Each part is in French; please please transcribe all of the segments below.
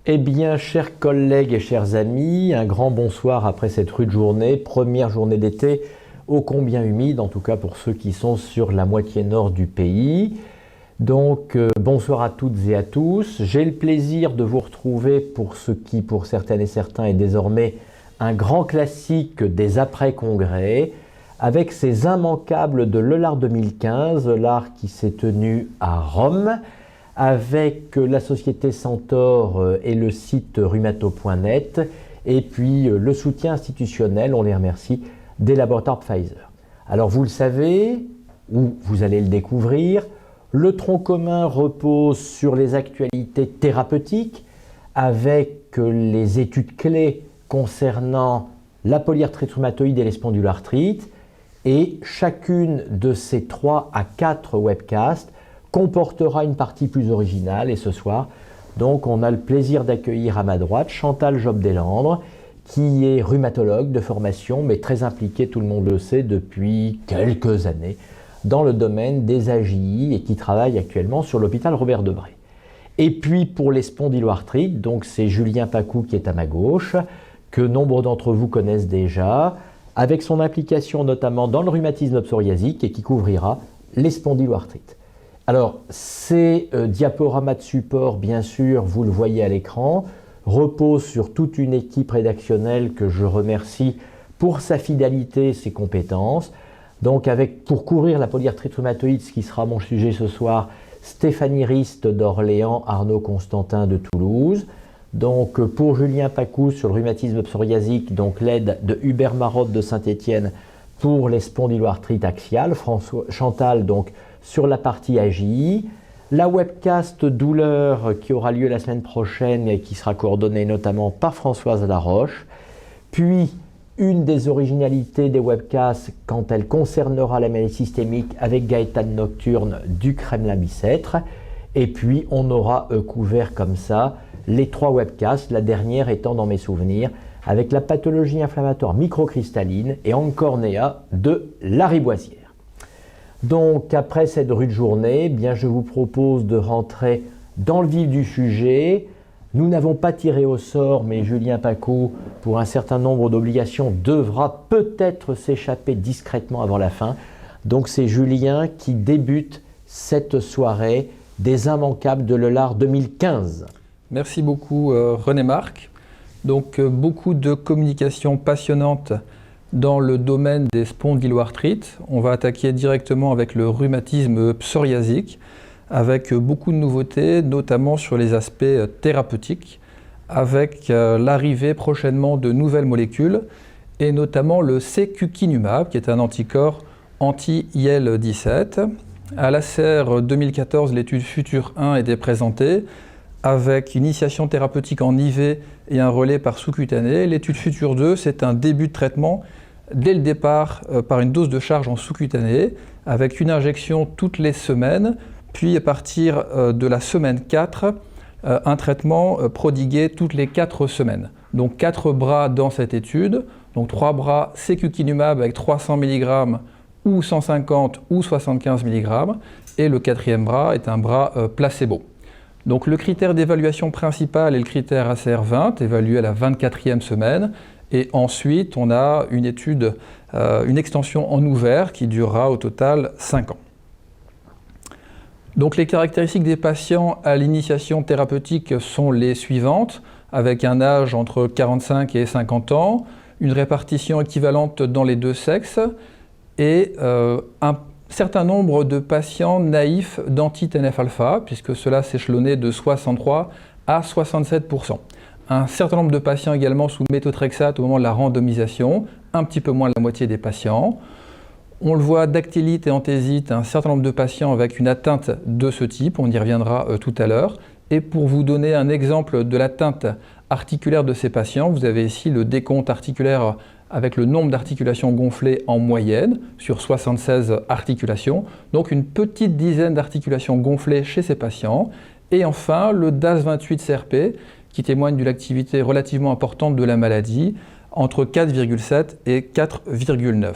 Eh bien, chers collègues et chers amis, un grand bonsoir après cette rude journée, première journée d'été, ô combien humide, en tout cas pour ceux qui sont sur la moitié nord du pays. Donc, bonsoir à toutes et à tous. J'ai le plaisir de vous retrouver pour ce qui, pour certaines et certains, est désormais un grand classique des après-congrès, avec ces immanquables de l'Eulart 2015, l'art qui s'est tenu à Rome, avec la société Centaure et le site rhumato.net, et puis le soutien institutionnel, on les remercie, des laboratoires Pfizer. Alors vous le savez, ou vous allez le découvrir, le tronc commun repose sur les actualités thérapeutiques, avec les études clés concernant la polyarthrite rhumatoïde et les spondyloarthrites, et chacune de ces 3 à 4 webcasts comportera une partie plus originale. Et ce soir, donc, on a le plaisir d'accueillir à ma droite Chantal Job-Deslandres, qui est rhumatologue de formation, mais très impliquée, tout le monde le sait, depuis quelques années, dans le domaine des AJI et qui travaille actuellement sur l'hôpital Robert Debré. Et puis, pour les spondyloarthrites, donc c'est Julien Pacou qui est à ma gauche, que nombre d'entre vous connaissent déjà, avec son implication notamment dans le rhumatisme psoriasique et qui couvrira les spondyloarthrites. Alors, ces diaporamas de support, bien sûr, vous le voyez à l'écran, reposent sur toute une équipe rédactionnelle que je remercie pour sa fidélité et ses compétences. Donc, pour couvrir la polyarthrite rhumatoïde, ce qui sera mon sujet ce soir, Stéphanie Rist d'Orléans, Arnaud Constantin de Toulouse. Donc, pour Julien Pacou sur le rhumatisme psoriasique, donc l'aide de Hubert Marotte de Saint-Étienne pour les spondyloarthrites axiales. Chantal, donc, sur la partie AJI, la webcast douleur qui aura lieu la semaine prochaine et qui sera coordonnée notamment par Françoise Laroche, puis une des originalités des webcasts quand elle concernera la maladie systémique avec Gaëtan Nocturne du Kremlin-Bicêtre, et puis on aura couvert comme ça les 3 webcasts, la dernière étant dans mes souvenirs avec la pathologie inflammatoire microcristalline et en cornéa de Lariboisière. Donc, après cette rude journée, bien, je vous propose de rentrer dans le vif du sujet. Nous n'avons pas tiré au sort, mais Julien Pacou, pour un certain nombre d'obligations, devra peut-être s'échapper discrètement avant la fin. Donc, c'est Julien qui débute cette soirée des immanquables de l'Eulart 2015. Merci beaucoup René-Marc. Donc, beaucoup de communication passionnante dans le domaine des spondyloarthrites. On va attaquer directement avec le rhumatisme psoriasique, avec beaucoup de nouveautés, notamment sur les aspects thérapeutiques, avec l'arrivée prochainement de nouvelles molécules, et notamment le secukinumab, qui est un anticorps anti-IL-17. À l'ACER 2014, l'étude Futur 1 était présentée, avec une initiation thérapeutique en IV et un relais par sous-cutané. L'étude Futur 2, c'est un début de traitement dès le départ par une dose de charge en sous-cutané, avec une injection toutes les semaines, puis à partir de la semaine 4, un traitement prodigué toutes les 4 semaines. Donc 4 bras dans cette étude, donc 3 bras secukinumab avec 300 mg ou 150 ou 75 mg, et le 4e bras est un bras placebo. Donc le critère d'évaluation principal est le critère ACR20, évalué à la 24e semaine, et ensuite on a une étude, une extension en ouvert qui durera au total 5 ans. Donc les caractéristiques des patients à l'initiation thérapeutique sont les suivantes, avec un âge entre 45 et 50 ans, une répartition équivalente dans les 2 sexes, et un certain nombre de patients naïfs d'anti-TNF-alpha, puisque cela s'échelonnait de 63 à 67%. Un certain nombre de patients également sous méthotrexate au moment de la randomisation, un petit peu moins de la moitié des patients. On le voit, dactylite et anthésite, un certain nombre de patients avec une atteinte de ce type, on y reviendra tout à l'heure. Et pour vous donner un exemple de l'atteinte articulaire de ces patients, vous avez ici le décompte articulaire avec le nombre d'articulations gonflées en moyenne sur 76 articulations, donc une petite dizaine d'articulations gonflées chez ces patients. Et enfin, le DAS28-CRP, qui témoigne d'une activité relativement importante de la maladie, entre 4,7 et 4,9.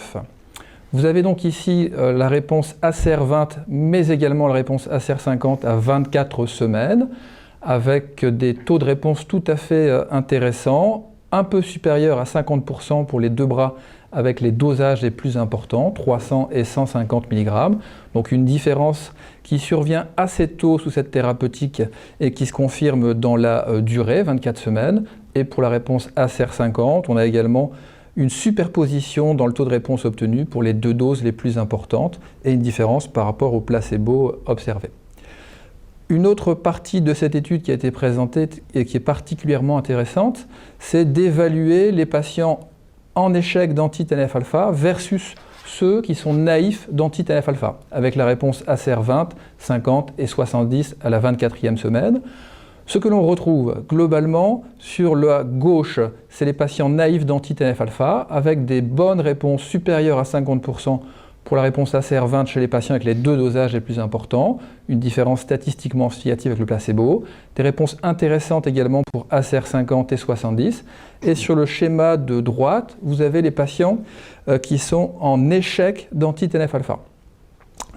Vous avez donc ici la réponse ACR20, mais également la réponse ACR50 à 24 semaines, avec des taux de réponse tout à fait intéressants, un peu supérieurs à 50% pour les deux bras avec les dosages les plus importants, 300 et 150 mg. Donc une différence qui survient assez tôt sous cette thérapeutique et qui se confirme dans la durée, 24 semaines. Et pour la réponse ACR50, on a également une superposition dans le taux de réponse obtenu pour les deux doses les plus importantes et une différence par rapport au placebo observé. Une autre partie de cette étude qui a été présentée et qui est particulièrement intéressante, c'est d'évaluer les patients en échec d'anti-TNF-alpha versus ceux qui sont naïfs d'anti-TNF-alpha, avec la réponse ACR20, 50 et 70 à la 24e semaine. Ce que l'on retrouve globalement sur la gauche, c'est les patients naïfs d'anti-TNF-alpha, avec des bonnes réponses supérieures à 50% pour la réponse ACR20 chez les patients avec les deux dosages les plus importants, une différence statistiquement significative avec le placebo, des réponses intéressantes également pour ACR50 et 70. Et sur le schéma de droite, vous avez les patients qui sont en échec d'anti-TNF-alpha.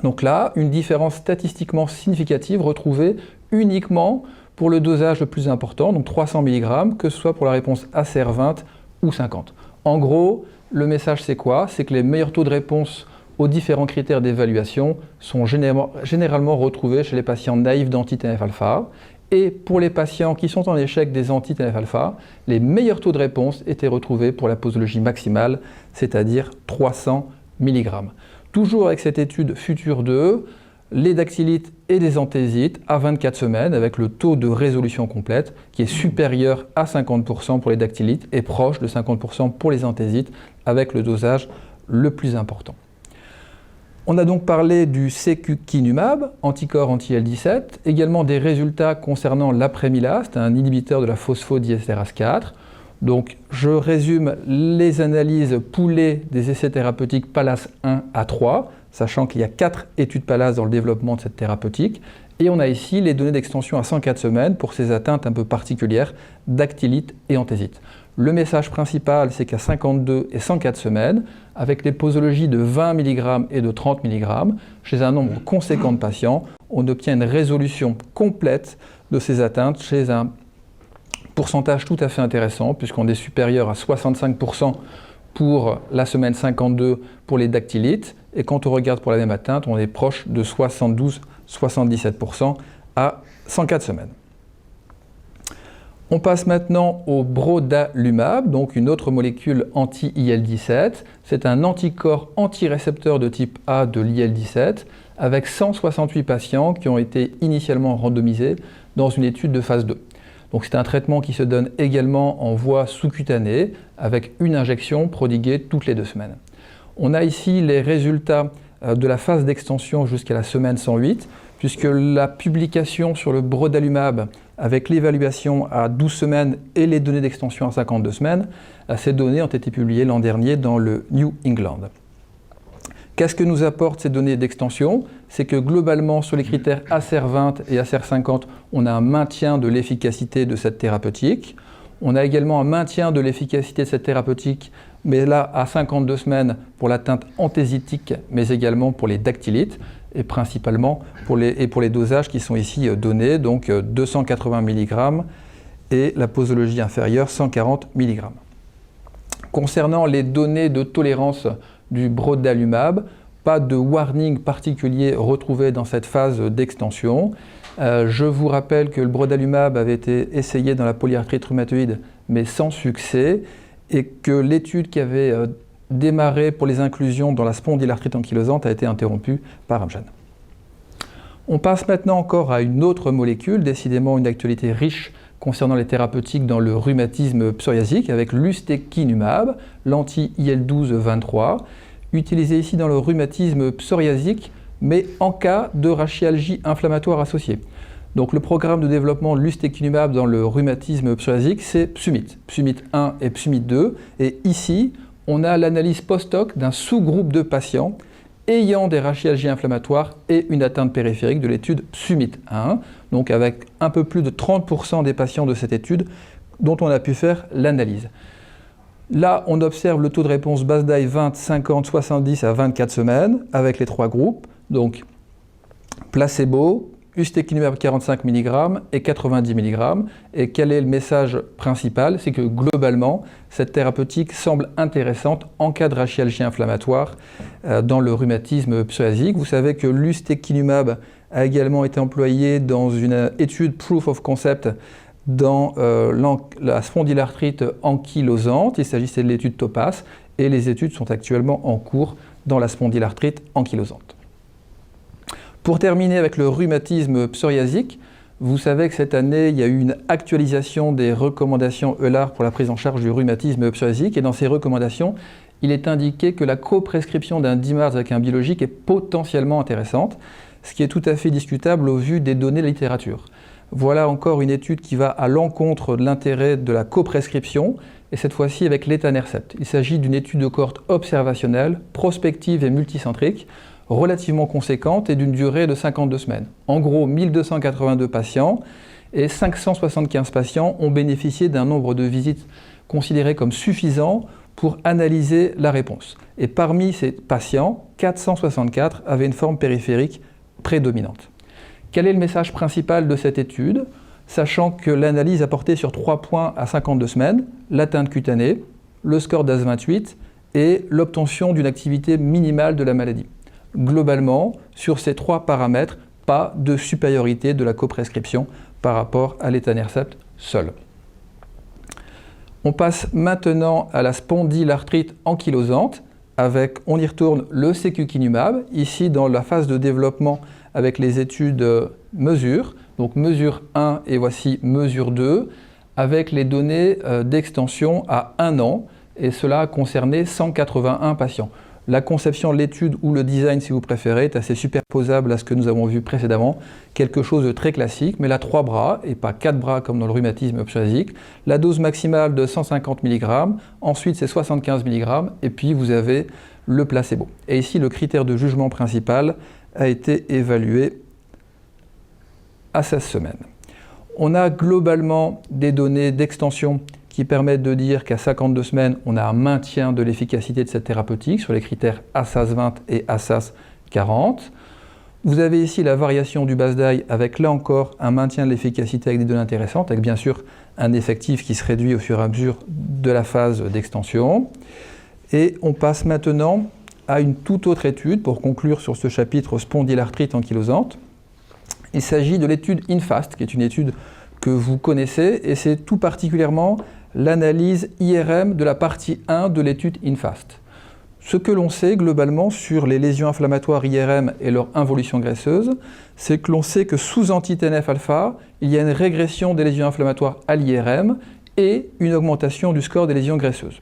Donc là, une différence statistiquement significative retrouvée uniquement pour le dosage le plus important, donc 300 mg, que ce soit pour la réponse ACR20 ou 50. En gros, le message c'est quoi? C'est que les meilleurs taux de réponse aux différents critères d'évaluation sont généralement retrouvés chez les patients naïfs d'anti-TNF-alpha. Et pour les patients qui sont en échec des anti-TNF-alpha, les meilleurs taux de réponse étaient retrouvés pour la posologie maximale, c'est-à-dire 300 mg. Toujours avec cette étude Futur 2, les dactylites et des anthésites à 24 semaines avec le taux de résolution complète qui est supérieur à 50% pour les dactylites et proche de 50% pour les anthésites avec le dosage le plus important. On a donc parlé du secukinumab, anticorps anti-IL-17, également des résultats concernant l'apremilast, un inhibiteur de la phosphodiestérase 4. Donc je résume les analyses poolées des essais thérapeutiques PALAS 1 à 3, sachant qu'il y a 4 études PALAS dans le développement de cette thérapeutique. Et on a ici les données d'extension à 104 semaines pour ces atteintes un peu particulières, dactylite et anthésite. Le message principal, c'est qu'à 52 et 104 semaines, avec les posologies de 20 mg et de 30 mg, chez un nombre conséquent de patients, on obtient une résolution complète de ces atteintes chez un pourcentage tout à fait intéressant, puisqu'on est supérieur à 65% pour la semaine 52 pour les dactylites, et quand on regarde pour la même atteinte, on est proche de 72-77% à 104 semaines. On passe maintenant au brodalumab, donc une autre molécule anti-IL-17. C'est un anticorps antirécepteur de type A de l'IL-17 avec 168 patients qui ont été initialement randomisés dans une étude de phase 2. Donc c'est un traitement qui se donne également en voie sous-cutanée avec une injection prodiguée toutes les 2 semaines. On a ici les résultats de la phase d'extension jusqu'à la semaine 108, puisque la publication sur le brodalumab avec l'évaluation à 12 semaines et les données d'extension à 52 semaines, ces données ont été publiées l'an dernier dans le New England. Qu'est-ce que nous apportent ces données d'extension? C'est que globalement, sur les critères ACR20 et ACR50, on a un maintien de l'efficacité de cette thérapeutique. On a également un maintien de l'efficacité de cette thérapeutique, mais là à 52 semaines pour l'atteinte anthésitique, mais également pour les dactylites, et principalement pour les dosages qui sont ici donnés, donc 280 mg et la posologie inférieure 140 mg. Concernant les données de tolérance du brodalumab, pas de warning particulier retrouvé dans cette phase d'extension. Je vous rappelle que le brodalumab avait été essayé dans la polyarthrite rhumatoïde, mais sans succès, et que l'étude qui avait démarré pour les inclusions dans la spondylarthrite ankylosante a été interrompue par Amgen. On passe maintenant encore à une autre molécule, décidément une actualité riche concernant les thérapeutiques dans le rhumatisme psoriasique, avec l'ustekinumab, l'anti-IL-12-23, utilisé ici dans le rhumatisme psoriasique, mais en cas de rachialgie inflammatoire associée. Donc le programme de développement de l'ustekinumab dans le rhumatisme psoriasique, c'est PSUMIT, PSUMIT 1 et PSUMIT 2, et ici, on a l'analyse post-hoc d'un sous-groupe de patients ayant des rachialgies inflammatoires et une atteinte périphérique de l'étude PSUMIT 1, donc avec un peu plus de 30% des patients de cette étude dont on a pu faire l'analyse. Là, on observe le taux de réponse BASDAI 20, 50, 70 à 24 semaines avec les 3 groupes, donc placebo, 1 ustekinumab 45 mg et 90 mg. Et quel est le message principal? C'est que globalement, cette thérapeutique semble intéressante en cas de rachialgie inflammatoire dans le rhumatisme psoriasique. Vous savez que l'ustekinumab a également été employé dans une étude proof of concept dans la spondylarthrite ankylosante. Il s'agissait de l'étude TOPAZ et les études sont actuellement en cours dans la spondylarthrite ankylosante. Pour terminer avec le rhumatisme psoriasique, vous savez que cette année, il y a eu une actualisation des recommandations EULAR pour la prise en charge du rhumatisme psoriasique. Et dans ces recommandations, il est indiqué que la coprescription d'un DMARD avec un biologique est potentiellement intéressante, ce qui est tout à fait discutable au vu des données de la littérature. Voilà encore une étude qui va à l'encontre de l'intérêt de la coprescription, et cette fois-ci avec l'étanercept. Il s'agit d'une étude de cohorte observationnelle, prospective et multicentrique, relativement conséquente et d'une durée de 52 semaines. En gros, 1282 patients et 575 patients ont bénéficié d'un nombre de visites considéré comme suffisant pour analyser la réponse. Et parmi ces patients, 464 avaient une forme périphérique prédominante. Quel est le message principal de cette étude? Sachant que l'analyse a porté sur 3 points à 52 semaines, l'atteinte cutanée, le score DAS28 et l'obtention d'une activité minimale de la maladie. Globalement, sur ces 3 paramètres, pas de supériorité de la coprescription par rapport à l'étanercept seul. On passe maintenant à la spondylarthrite ankylosante avec, on y retourne, le secukinumab, ici dans la phase de développement avec les études mesure, donc mesure 1 et voici mesure 2, avec les données d'extension à 1 an, et cela a concerné 181 patients. La conception de l'étude ou le design, si vous préférez, est assez superposable à ce que nous avons vu précédemment, quelque chose de très classique, mais là 3 bras et pas 4 bras comme dans le rhumatisme psoriasique, la dose maximale de 150 mg, ensuite c'est 75 mg, et puis vous avez le placebo. Et ici, le critère de jugement principal a été évalué à 16 semaines. On a globalement des données d'extension qui permettent de dire qu'à 52 semaines, on a un maintien de l'efficacité de cette thérapeutique sur les critères ASAS20 et ASAS40. Vous avez ici la variation du BASDAI avec là encore un maintien de l'efficacité avec des données intéressantes, avec bien sûr un effectif qui se réduit au fur et à mesure de la phase d'extension. Et on passe maintenant à une toute autre étude pour conclure sur ce chapitre spondylarthrite ankylosante. Il s'agit de l'étude INFAST, qui est une étude que vous connaissez, et c'est tout particulièrement l'analyse IRM de la partie 1 de l'étude INFAST. Ce que l'on sait globalement sur les lésions inflammatoires IRM et leur involution graisseuse, c'est que l'on sait que sous anti-TNF-alpha, il y a une régression des lésions inflammatoires à l'IRM et une augmentation du score des lésions graisseuses.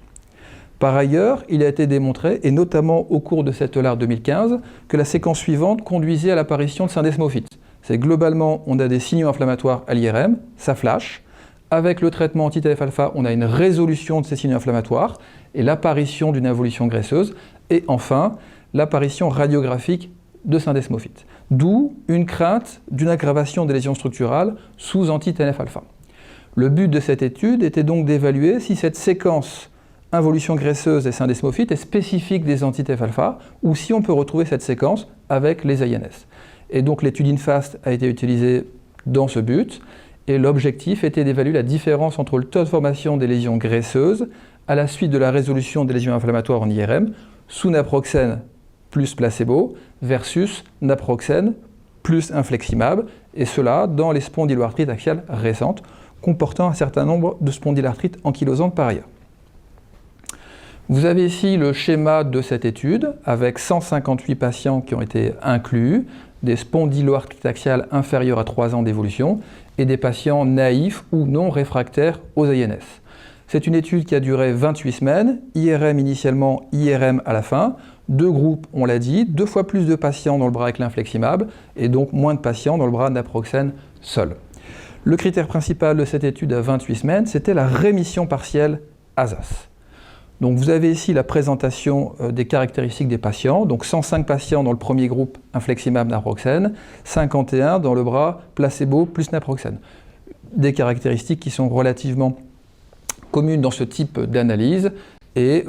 Par ailleurs, il a été démontré, et notamment au cours de cette EULAR 2015, que la séquence suivante conduisait à l'apparition de syndesmophytes. C'est globalement, on a des signaux inflammatoires à l'IRM, ça flash. Avec le traitement anti-TNF-alpha, on a une résolution de ces signaux inflammatoires et l'apparition d'une involution graisseuse. Et enfin, l'apparition radiographique de syndesmophytes. D'où une crainte d'une aggravation des lésions structurales sous anti-TNF-alpha. Le but de cette étude était donc d'évaluer si cette séquence involution graisseuse et syndesmophytes est spécifique des anti-TNF-alpha ou si on peut retrouver cette séquence avec les INS. Et donc l'étude INFAST a été utilisée dans ce but, et l'objectif était d'évaluer la différence entre le taux de formation des lésions graisseuses à la suite de la résolution des lésions inflammatoires en IRM sous naproxène plus placebo versus naproxène plus infliximab, et cela dans les spondyloarthrites axiales récentes, comportant un certain nombre de spondylarthrites ankylosantes par ailleurs. Vous avez ici le schéma de cette étude avec 158 patients qui ont été inclus, des spondyloarthrites axiales inférieures à 3 ans d'évolution et des patients naïfs ou non réfractaires aux INS. C'est une étude qui a duré 28 semaines, IRM initialement, IRM à la fin. 2 groupes, on l'a dit, 2 fois plus de patients dans le bras avec l'infliximab et donc moins de patients dans le bras naproxène seul. Le critère principal de cette étude à 28 semaines, c'était la rémission partielle ASAS. Donc vous avez ici la présentation des caractéristiques des patients. Donc 105 patients dans le premier groupe infliximab naproxène, 51 dans le bras placebo plus naproxène. Des caractéristiques qui sont relativement communes dans ce type d'analyse et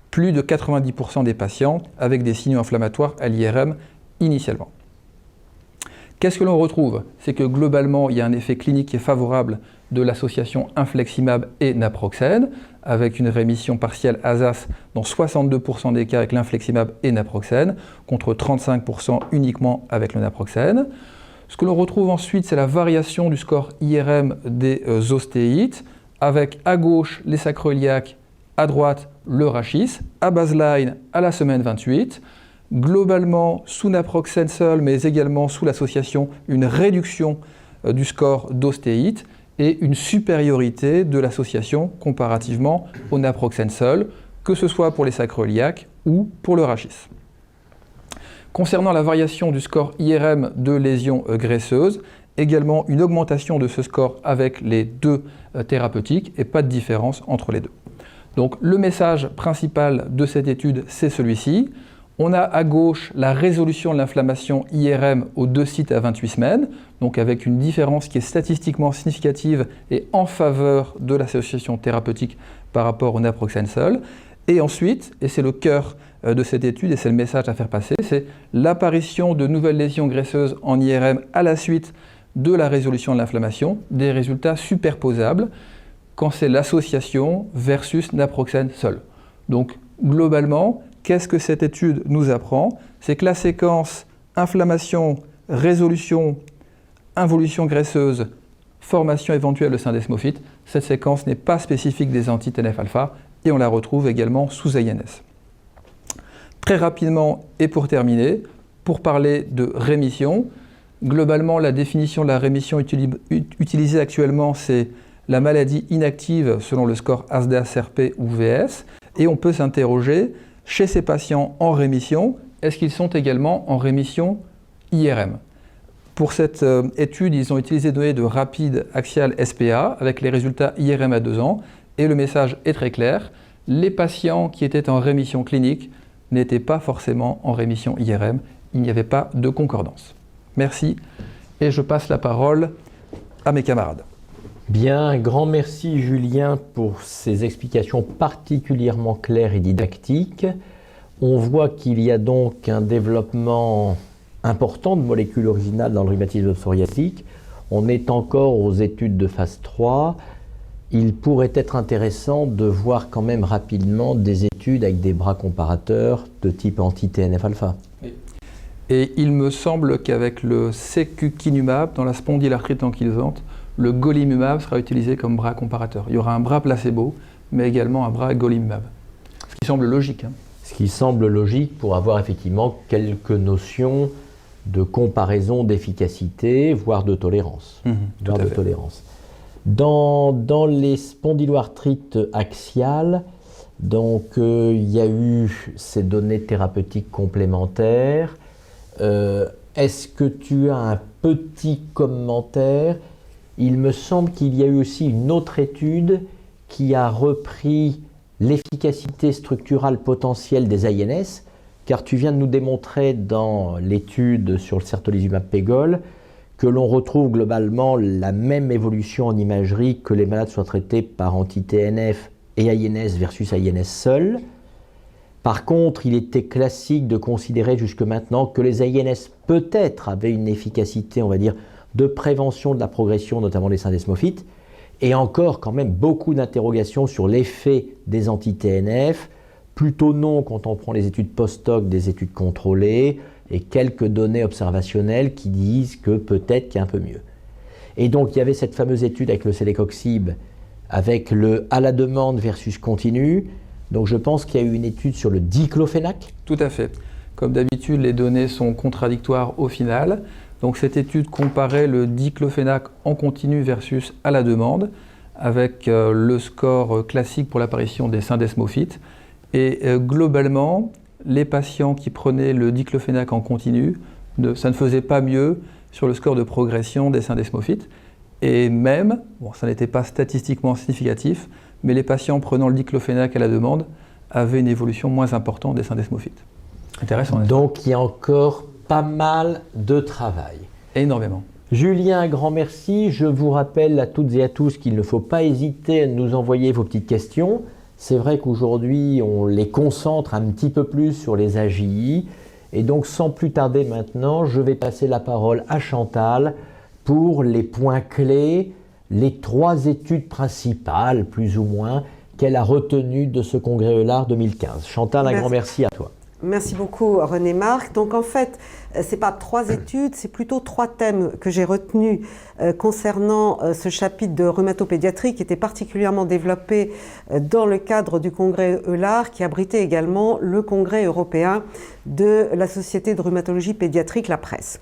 plus de 90% des patients avec des signaux inflammatoires à l'IRM initialement. Qu'est-ce que l'on retrouve? C'est que globalement, il y a un effet clinique qui est favorable de l'association infliximab et naproxène, avec une rémission partielle ASAS dans 62% des cas avec l'infliximab et naproxène, contre 35% uniquement avec le naproxène. Ce que l'on retrouve ensuite, c'est la variation du score IRM des ostéites, avec à gauche les sacroiliacs, à droite le rachis, à baseline à la semaine 28. Globalement, sous naproxène seul, mais également sous l'association, une réduction du score d'ostéite et une supériorité de l'association comparativement au naproxène seul, que ce soit pour les sacroiliacs ou pour le rachis. Concernant la variation du score IRM de lésions graisseuses, également une augmentation de ce score avec les deux thérapeutiques et pas de différence entre les deux. Donc le message principal de cette étude, c'est celui-ci. On a à gauche la résolution de l'inflammation IRM aux 2 sites à 28 semaines, donc avec une différence qui est statistiquement significative et en faveur de l'association thérapeutique par rapport au naproxène seul. Et ensuite, et c'est le cœur de cette étude et c'est le message à faire passer, c'est l'apparition de nouvelles lésions graisseuses en IRM à la suite de la résolution de l'inflammation, des résultats superposables quand c'est l'association versus naproxène seul. Donc globalement, qu'est-ce que cette étude nous apprend? C'est que la séquence inflammation, résolution, involution graisseuse, formation éventuelle de syndesmophite, cette séquence n'est pas spécifique des anti-TNF-alpha et on la retrouve également sous INS. Très rapidement et pour terminer, pour parler de rémission, globalement la définition de la rémission utilisée actuellement c'est la maladie inactive selon le score ASDAS-CRP ou VS et on peut s'interroger chez ces patients en rémission, est-ce qu'ils sont également en rémission IRM? Pour cette étude, ils ont utilisé des données de rapide axial SPA avec les résultats IRM à 2 ans et le message est très clair, les patients qui étaient en rémission clinique n'étaient pas forcément en rémission IRM, il n'y avait pas de concordance. Merci et je passe la parole à mes camarades. Bien, grand merci Julien pour ces explications particulièrement claires et didactiques. On voit qu'il y a donc un développement important de molécules originales dans le rhumatisme psoriatique. On est encore aux études de phase 3. Il pourrait être intéressant de voir quand même rapidement des études avec des bras comparateurs de type anti-TNF-alpha. Oui. Et il me semble qu'avec le secukinumab dans la spondylarthrite ankylosante, le golimumab sera utilisé comme bras comparateur. Il y aura un bras placebo, mais également un bras golimumab. Ce qui semble logique. Ce qui semble logique pour avoir effectivement quelques notions de comparaison d'efficacité, voire de tolérance. Dans les spondyloarthrites axiales, donc il y a eu ces données thérapeutiques complémentaires. Est-ce que tu as un petit commentaire? Il me semble qu'il y a eu aussi une autre étude qui a repris l'efficacité structurale potentielle des INS, car tu viens de nous démontrer dans l'étude sur le certolizumab pégol que l'on retrouve globalement la même évolution en imagerie que les malades soient traités par anti-TNF et INS versus INS seul. Par contre, il était classique de considérer jusque maintenant que les INS peut-être avaient une efficacité, on va dire, de prévention de la progression, notamment des syndesmophytes, et encore quand même beaucoup d'interrogations sur l'effet des anti-TNF, plutôt non quand on prend les études post-hoc, des études contrôlées, et quelques données observationnelles qui disent que peut-être qu'il y a un peu mieux. Et donc il y avait cette fameuse étude avec le celecoxib, avec le à la demande versus continu, donc je pense qu'il y a eu une étude sur le diclofénac. Tout à fait. Comme d'habitude, les données sont contradictoires au final. Donc cette étude comparait le diclofénac en continu versus à la demande avec le score classique pour l'apparition des syndesmophytes. Et globalement, les patients qui prenaient le diclofénac en continu, ça ne faisait pas mieux sur le score de progression des syndesmophytes. Et même, bon, ça n'était pas statistiquement significatif, mais les patients prenant le diclofénac à la demande avaient une évolution moins importante des syndesmophytes. Intéressant. Donc il y a encore pas mal de travail. Énormément. Julien, un grand merci. Je vous rappelle à toutes et à tous qu'il ne faut pas hésiter à nous envoyer vos petites questions. C'est vrai qu'aujourd'hui, on les concentre un petit peu plus sur les AJI Et donc sans plus tarder maintenant, je vais passer la parole à Chantal pour les points clés, les 3 études principales, plus ou moins, qu'elle a retenues de ce congrès EULAR 2015. Chantal, un grand merci à toi. Merci beaucoup René-Marc. Donc en fait, ce n'est pas 3 études, c'est plutôt 3 thèmes que j'ai retenus concernant ce chapitre de rhumatopédiatrie qui était particulièrement développé dans le cadre du congrès EULAR qui abritait également le congrès européen de la Société de rhumatologie pédiatrique, la PRES.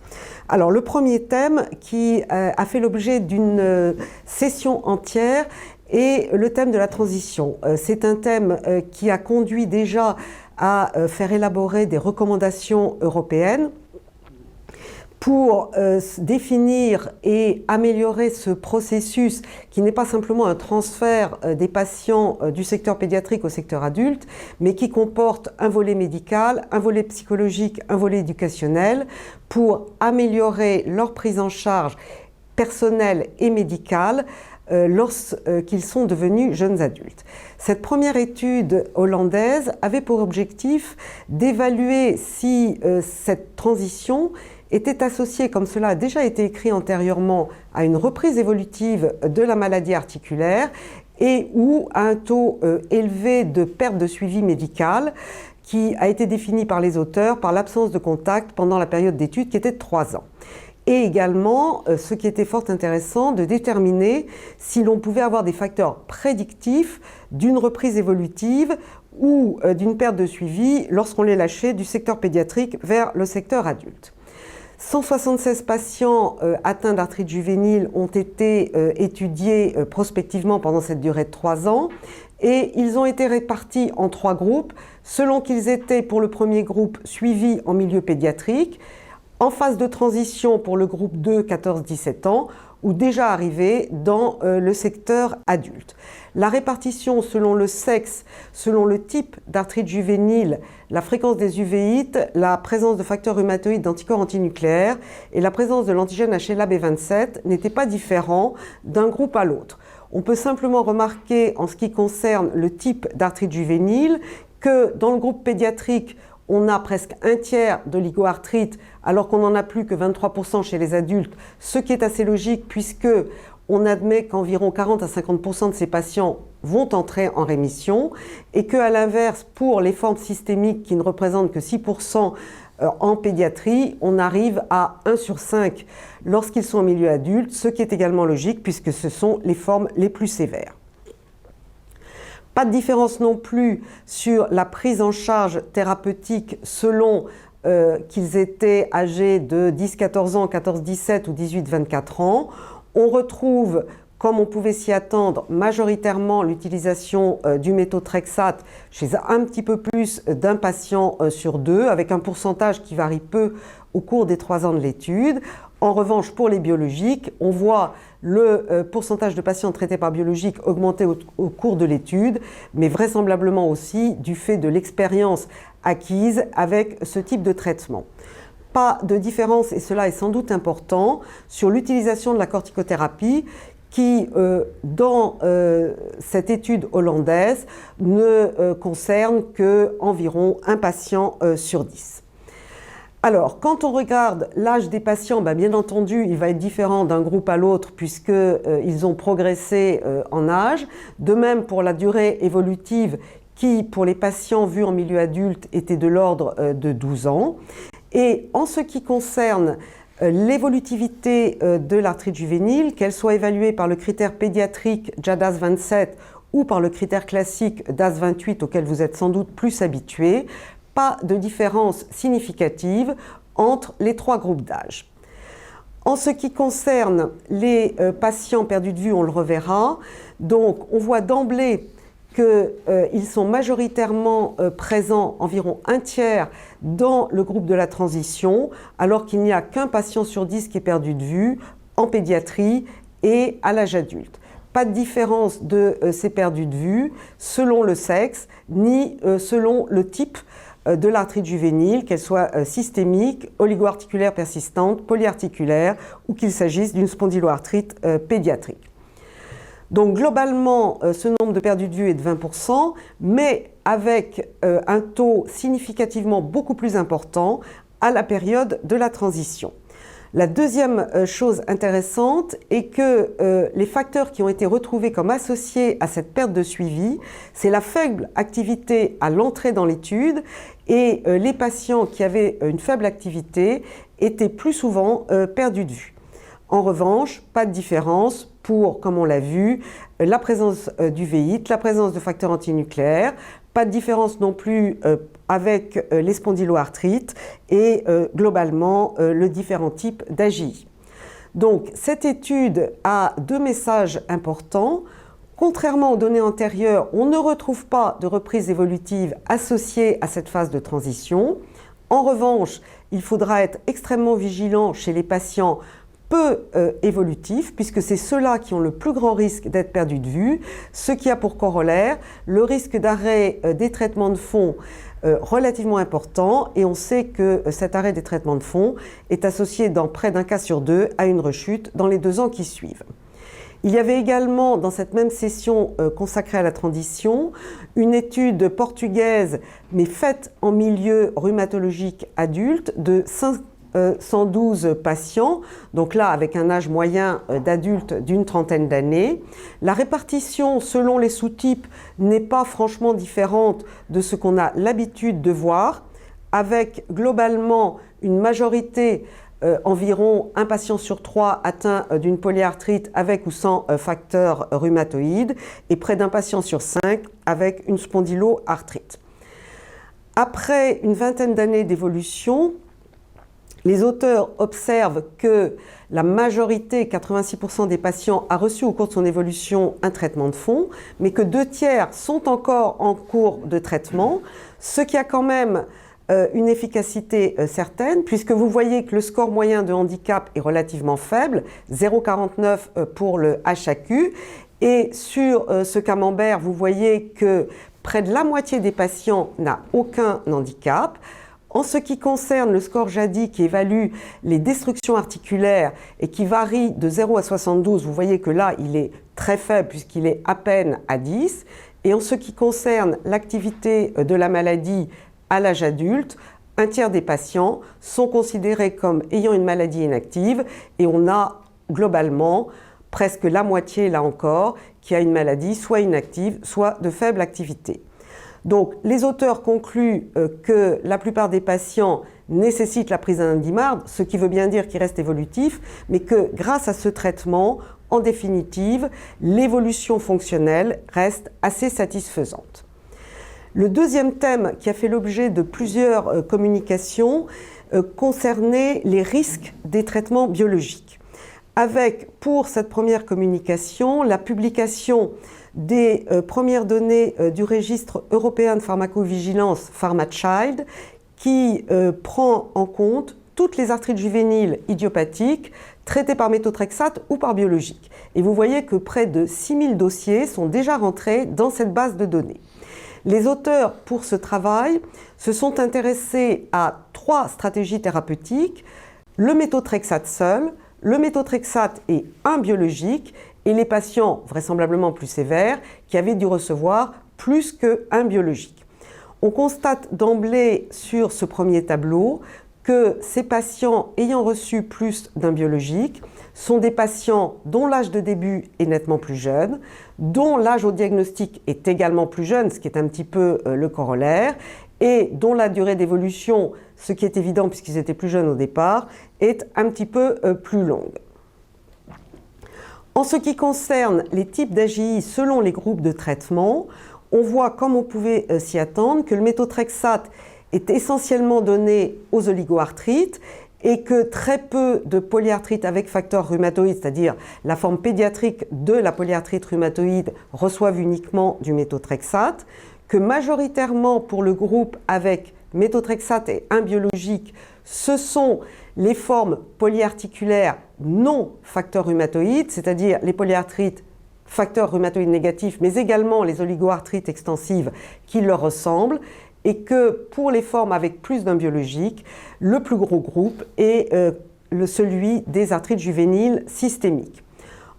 Alors le premier thème qui a fait l'objet d'une session entière est le thème de la transition. C'est un thème qui a conduit déjà à faire élaborer des recommandations européennes pour définir et améliorer ce processus qui n'est pas simplement un transfert des patients du secteur pédiatrique au secteur adulte, mais qui comporte un volet médical, un volet psychologique, un volet éducationnel pour améliorer leur prise en charge personnelle et médicale lorsqu'ils sont devenus jeunes adultes. Cette première étude hollandaise avait pour objectif d'évaluer si cette transition était associée, comme cela a déjà été écrit antérieurement, à une reprise évolutive de la maladie articulaire et ou à un taux élevé de perte de suivi médical qui a été défini par les auteurs par l'absence de contact pendant la période d'étude qui était de 3 ans. Et également, ce qui était fort intéressant, de déterminer si l'on pouvait avoir des facteurs prédictifs d'une reprise évolutive ou d'une perte de suivi lorsqu'on les lâchait du secteur pédiatrique vers le secteur adulte. 176 patients atteints d'arthrite juvénile ont été étudiés prospectivement pendant cette durée de 3 ans et ils ont été répartis en 3 groupes selon qu'ils étaient pour le premier groupe suivis en milieu pédiatrique, en phase de transition pour le groupe 2, 14-17 ans, ou déjà arrivés dans le secteur adulte. La répartition selon le sexe, selon le type d'arthrite juvénile, la fréquence des uvéites, la présence de facteurs rhumatoïdes d'anticorps antinucléaires et la présence de l'antigène HLA-B27 n'était pas différent d'un groupe à l'autre. On peut simplement remarquer en ce qui concerne le type d'arthrite juvénile que dans le groupe pédiatrique, on a presque un tiers d'oligoarthrite alors qu'on n'en a plus que 23% chez les adultes, ce qui est assez logique puisque on admet qu'environ 40 à 50% de ces patients vont entrer en rémission et qu'à l'inverse, pour les formes systémiques qui ne représentent que 6% en pédiatrie, on arrive à 1 sur 5 lorsqu'ils sont en milieu adulte, ce qui est également logique puisque ce sont les formes les plus sévères. Pas de différence non plus sur la prise en charge thérapeutique selon qu'ils étaient âgés de 10-14 ans, 14-17 ou 18-24 ans. On retrouve, comme on pouvait s'y attendre, majoritairement l'utilisation du méthotrexate chez un petit peu plus d'un patient sur 2, avec un pourcentage qui varie peu au cours des 3 ans de l'étude. En revanche, pour les biologiques, on voit le pourcentage de patients traités par biologiques augmenter au cours de l'étude, mais vraisemblablement aussi du fait de l'expérience acquise avec ce type de traitement. Pas de différence, et cela est sans doute important, sur l'utilisation de la corticothérapie qui, dans cette étude hollandaise, ne concerne qu'environ un patient sur 10. Alors, quand on regarde l'âge des patients, bien entendu, il va être différent d'un groupe à l'autre puisqu'ils ont progressé en âge. De même pour la durée évolutive qui, pour les patients vus en milieu adulte, était de l'ordre de 12 ans. Et en ce qui concerne l'évolutivité de l'arthrite juvénile, qu'elle soit évaluée par le critère pédiatrique JADAS-27 ou par le critère classique DAS-28 auquel vous êtes sans doute plus habitués, pas de différence significative entre les 3 groupes d'âge. En ce qui concerne les patients perdus de vue, on le reverra. Donc, on voit d'emblée qu'ils sont majoritairement présents, environ un tiers, dans le groupe de la transition, alors qu'il n'y a qu'un patient sur 10 qui est perdu de vue en pédiatrie et à l'âge adulte. Pas de différence de ces perdus de vue selon le sexe, ni selon le type de l'arthrite juvénile, qu'elle soit systémique, oligoarticulaire persistante, polyarticulaire ou qu'il s'agisse d'une spondyloarthrite pédiatrique. Donc globalement, ce nombre de perdus de vue est de 20%, mais avec un taux significativement beaucoup plus important à la période de la transition. La deuxième chose intéressante est que les facteurs qui ont été retrouvés comme associés à cette perte de suivi, c'est la faible activité à l'entrée dans l'étude, et les patients qui avaient une faible activité étaient plus souvent perdus de vue. En revanche, pas de différence pour, comme on l'a vu, la présence d'uvéite, la présence de facteurs antinucléaires, pas de différence non plus avec les spondyloarthrites et globalement le différent type d'AGI. Donc cette étude a deux messages importants. Contrairement aux données antérieures, on ne retrouve pas de reprise évolutive associée à cette phase de transition. En revanche, il faudra être extrêmement vigilant chez les patients peu évolutifs, puisque c'est ceux-là qui ont le plus grand risque d'être perdus de vue, ce qui a pour corollaire le risque d'arrêt des traitements de fond relativement important, et on sait que cet arrêt des traitements de fond est associé dans près d'un cas sur deux à une rechute dans les 2 ans qui suivent. Il y avait également, dans cette même session consacrée à la transition, une étude portugaise, mais faite en milieu rhumatologique adulte, de 112 patients, donc là avec un âge moyen d'adulte d'une trentaine d'années. La répartition selon les sous-types n'est pas franchement différente de ce qu'on a l'habitude de voir, avec globalement une majorité, environ un patient sur 3 atteint d'une polyarthrite avec ou sans facteur rhumatoïde, et près d'un patient sur 5 avec une spondyloarthrite. Après une vingtaine d'années d'évolution, les auteurs observent que la majorité, 86% des patients, a reçu au cours de son évolution un traitement de fond, mais que 2/3 sont encore en cours de traitement, ce qui a quand même une efficacité certaine, puisque vous voyez que le score moyen de handicap est relativement faible, 0,49 pour le HAQ, et sur ce camembert, vous voyez que près de la moitié des patients n'a aucun handicap. En ce qui concerne le score JADI qui évalue les destructions articulaires et qui varie de 0 à 72, vous voyez que là, il est très faible puisqu'il est à peine à 10. Et en ce qui concerne l'activité de la maladie à l'âge adulte, 1/3 des patients sont considérés comme ayant une maladie inactive, et on a globalement presque la moitié, là encore, qui a une maladie soit inactive, soit de faible activité. Donc, les auteurs concluent que la plupart des patients nécessitent la prise d'un Indimar, ce qui veut bien dire qu'ils restent évolutifs, mais que grâce à ce traitement, en définitive, l'évolution fonctionnelle reste assez satisfaisante. Le deuxième thème qui a fait l'objet de plusieurs communications concernait les risques des traitements biologiques, avec pour cette première communication la publication des premières données du registre européen de pharmacovigilance PharmaChild, qui prend en compte toutes les arthrites juvéniles idiopathiques traitées par méthotrexate ou par biologique. Et vous voyez que près de 6000 dossiers sont déjà rentrés dans cette base de données. Les auteurs, pour ce travail, se sont intéressés à 3 stratégies thérapeutiques: le méthotrexate seul, le méthotrexate et un biologique, et les patients vraisemblablement plus sévères qui avaient dû recevoir plus qu'un biologique. On constate d'emblée sur ce premier tableau que ces patients ayant reçu plus d'un biologique sont des patients dont l'âge de début est nettement plus jeune, dont l'âge au diagnostic est également plus jeune, ce qui est un petit peu le corollaire, et dont la durée d'évolution, ce qui est évident puisqu'ils étaient plus jeunes au départ, est un petit peu plus longue. En ce qui concerne les types d'AGI selon les groupes de traitement, on voit, comme on pouvait s'y attendre, que le méthotrexate est essentiellement donné aux oligoarthrites et que très peu de polyarthrites avec facteur rhumatoïde, c'est-à-dire la forme pédiatrique de la polyarthrite rhumatoïde, reçoivent uniquement du méthotrexate, que majoritairement pour le groupe avec méthotrexate et un biologique, ce sont les formes polyarticulaires non facteur rhumatoïde, c'est-à-dire les polyarthrites facteurs rhumatoïdes négatifs, mais également les oligoarthrites extensives qui leur ressemblent, et que pour les formes avec plus d'un biologique, le plus gros groupe est celui des arthrites juvéniles systémiques.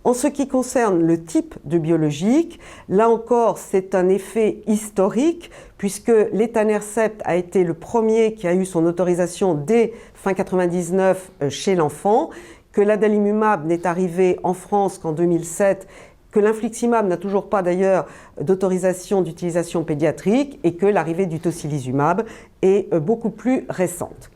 En ce qui concerne le type de biologique, là encore, c'est un effet historique, puisque l'étanercept a été le premier qui a eu son autorisation dès fin 99 chez l'enfant, que l'adalimumab n'est arrivé en France qu'en 2007, que l'infliximab n'a toujours pas d'ailleurs d'autorisation d'utilisation pédiatrique et que l'arrivée du tocilizumab est beaucoup plus récente.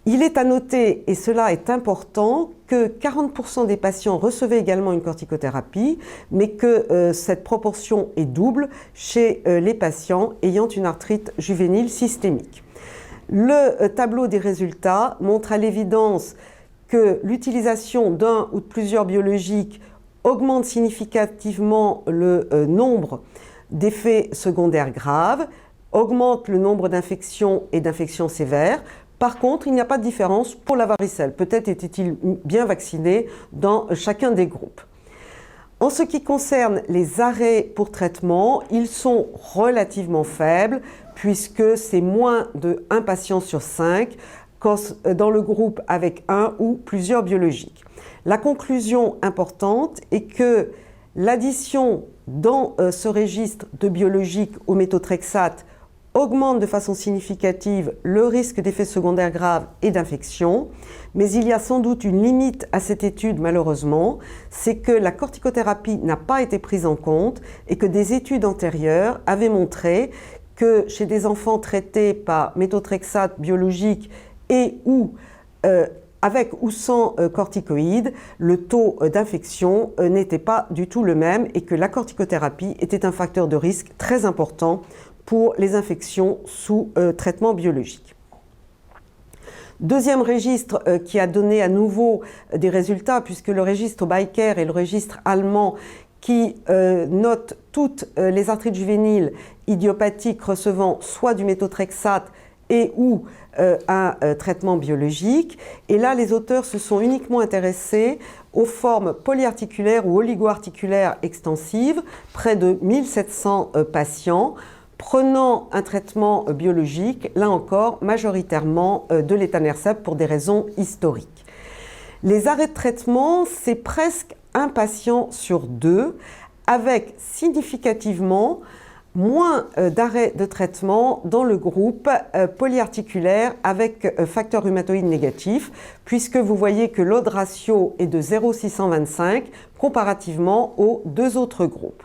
Il est à noter, et cela est important, que 40% des patients recevaient également une corticothérapie, mais que cette proportion est double chez les patients ayant une arthrite juvénile systémique. Le tableau des résultats montre à l'évidence que l'utilisation d'un ou de plusieurs biologiques augmente significativement le nombre d'effets secondaires graves, augmente le nombre d'infections et d'infections sévères. Par contre, il n'y a pas de différence pour la varicelle. Peut-être était-il bien vacciné dans chacun des groupes. En ce qui concerne les arrêts pour traitement, ils sont relativement faibles puisque c'est moins de 1 patient sur 5 dans le groupe avec un ou plusieurs biologiques. La conclusion importante est que l'addition dans ce registre de biologiques au méthotrexate augmente de façon significative le risque d'effets secondaires graves et d'infection, mais il y a sans doute une limite à cette étude malheureusement, c'est que la corticothérapie n'a pas été prise en compte et que des études antérieures avaient montré que chez des enfants traités par méthotrexate biologique et ou avec ou sans corticoïdes, le taux d'infection n'était pas du tout le même et que la corticothérapie était un facteur de risque très important pour les infections sous traitement biologique. Deuxième registre qui a donné à nouveau des résultats, puisque le registre BICARE est le registre allemand qui note toutes les arthrites juvéniles idiopathiques recevant soit du méthotrexate et ou un traitement biologique. Et là, les auteurs se sont uniquement intéressés aux formes polyarticulaires ou oligoarticulaires extensives, près de 1700 patients, prenant un traitement biologique, là encore, majoritairement de l'étanercept pour des raisons historiques. Les arrêts de traitement, c'est presque 1 patient sur 2, avec significativement moins d'arrêts de traitement dans le groupe polyarticulaire avec facteur rhumatoïde négatif, puisque vous voyez que l'odd ratio est de 0,625 comparativement aux 2 autres groupes.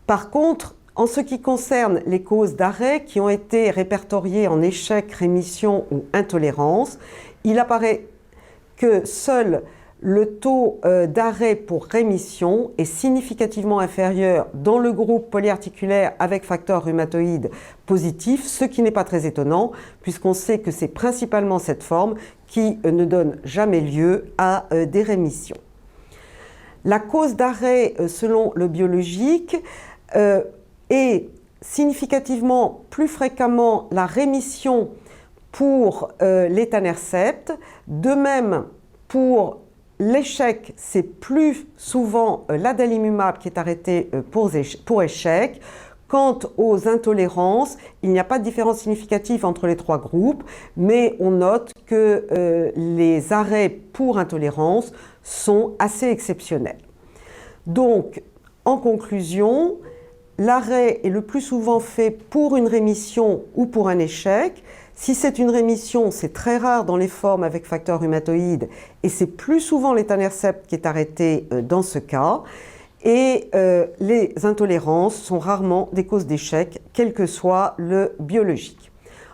Par contre, en ce qui concerne les causes d'arrêt qui ont été répertoriées en échec, rémission ou intolérance, il apparaît que seul le taux d'arrêt pour rémission est significativement inférieur dans le groupe polyarticulaire avec facteur rhumatoïde positif, ce qui n'est pas très étonnant puisqu'on sait que c'est principalement cette forme qui ne donne jamais lieu à des rémissions. La cause d'arrêt selon le biologique est significativement plus fréquemment la rémission pour l'étanercept. De même, pour l'échec, c'est plus souvent l'adalimumab qui est arrêté pour échec. Quant aux intolérances, il n'y a pas de différence significative entre les 3 groupes, mais on note que les arrêts pour intolérance sont assez exceptionnels. Donc, en conclusion, l'arrêt est le plus souvent fait pour une rémission ou pour un échec. Si c'est une rémission, c'est très rare dans les formes avec facteur rhumatoïde et c'est plus souvent l'étanercept qui est arrêté dans ce cas. Et les intolérances sont rarement des causes d'échec, quel que soit le biologique.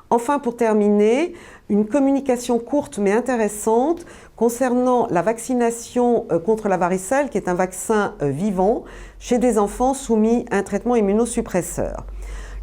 Enfin, pour terminer, une communication courte mais intéressante concernant la vaccination contre la varicelle, qui est un vaccin vivant, chez des enfants soumis à un traitement immunosuppresseur.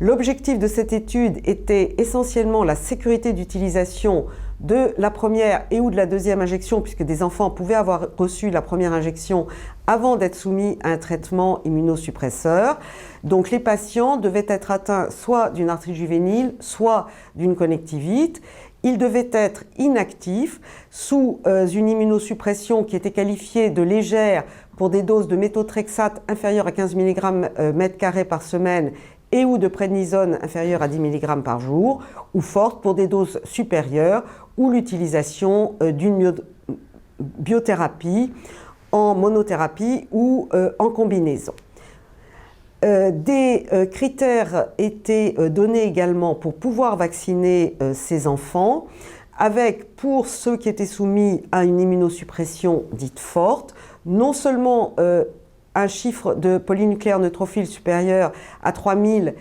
L'objectif de cette étude était essentiellement la sécurité d'utilisation de la première et ou de la deuxième injection, puisque des enfants pouvaient avoir reçu la première injection avant d'être soumis à un traitement immunosuppresseur. Donc les patients devaient être atteints soit d'une arthrite juvénile, soit d'une conjectivite. Ils devaient être inactifs sous une immunosuppression qui était qualifiée de légère pour des doses de méthotrexate inférieures à 15 mg mètre carré par semaine et ou de prednisone inférieure à 10 mg par jour, ou forte pour des doses supérieures, ou l'utilisation d'une biothérapie en monothérapie ou en combinaison. Des critères étaient donnés également pour pouvoir vacciner ces enfants, avec, pour ceux qui étaient soumis à une immunosuppression dite forte, non seulement un chiffre de polynucléaires neutrophiles supérieur à 3000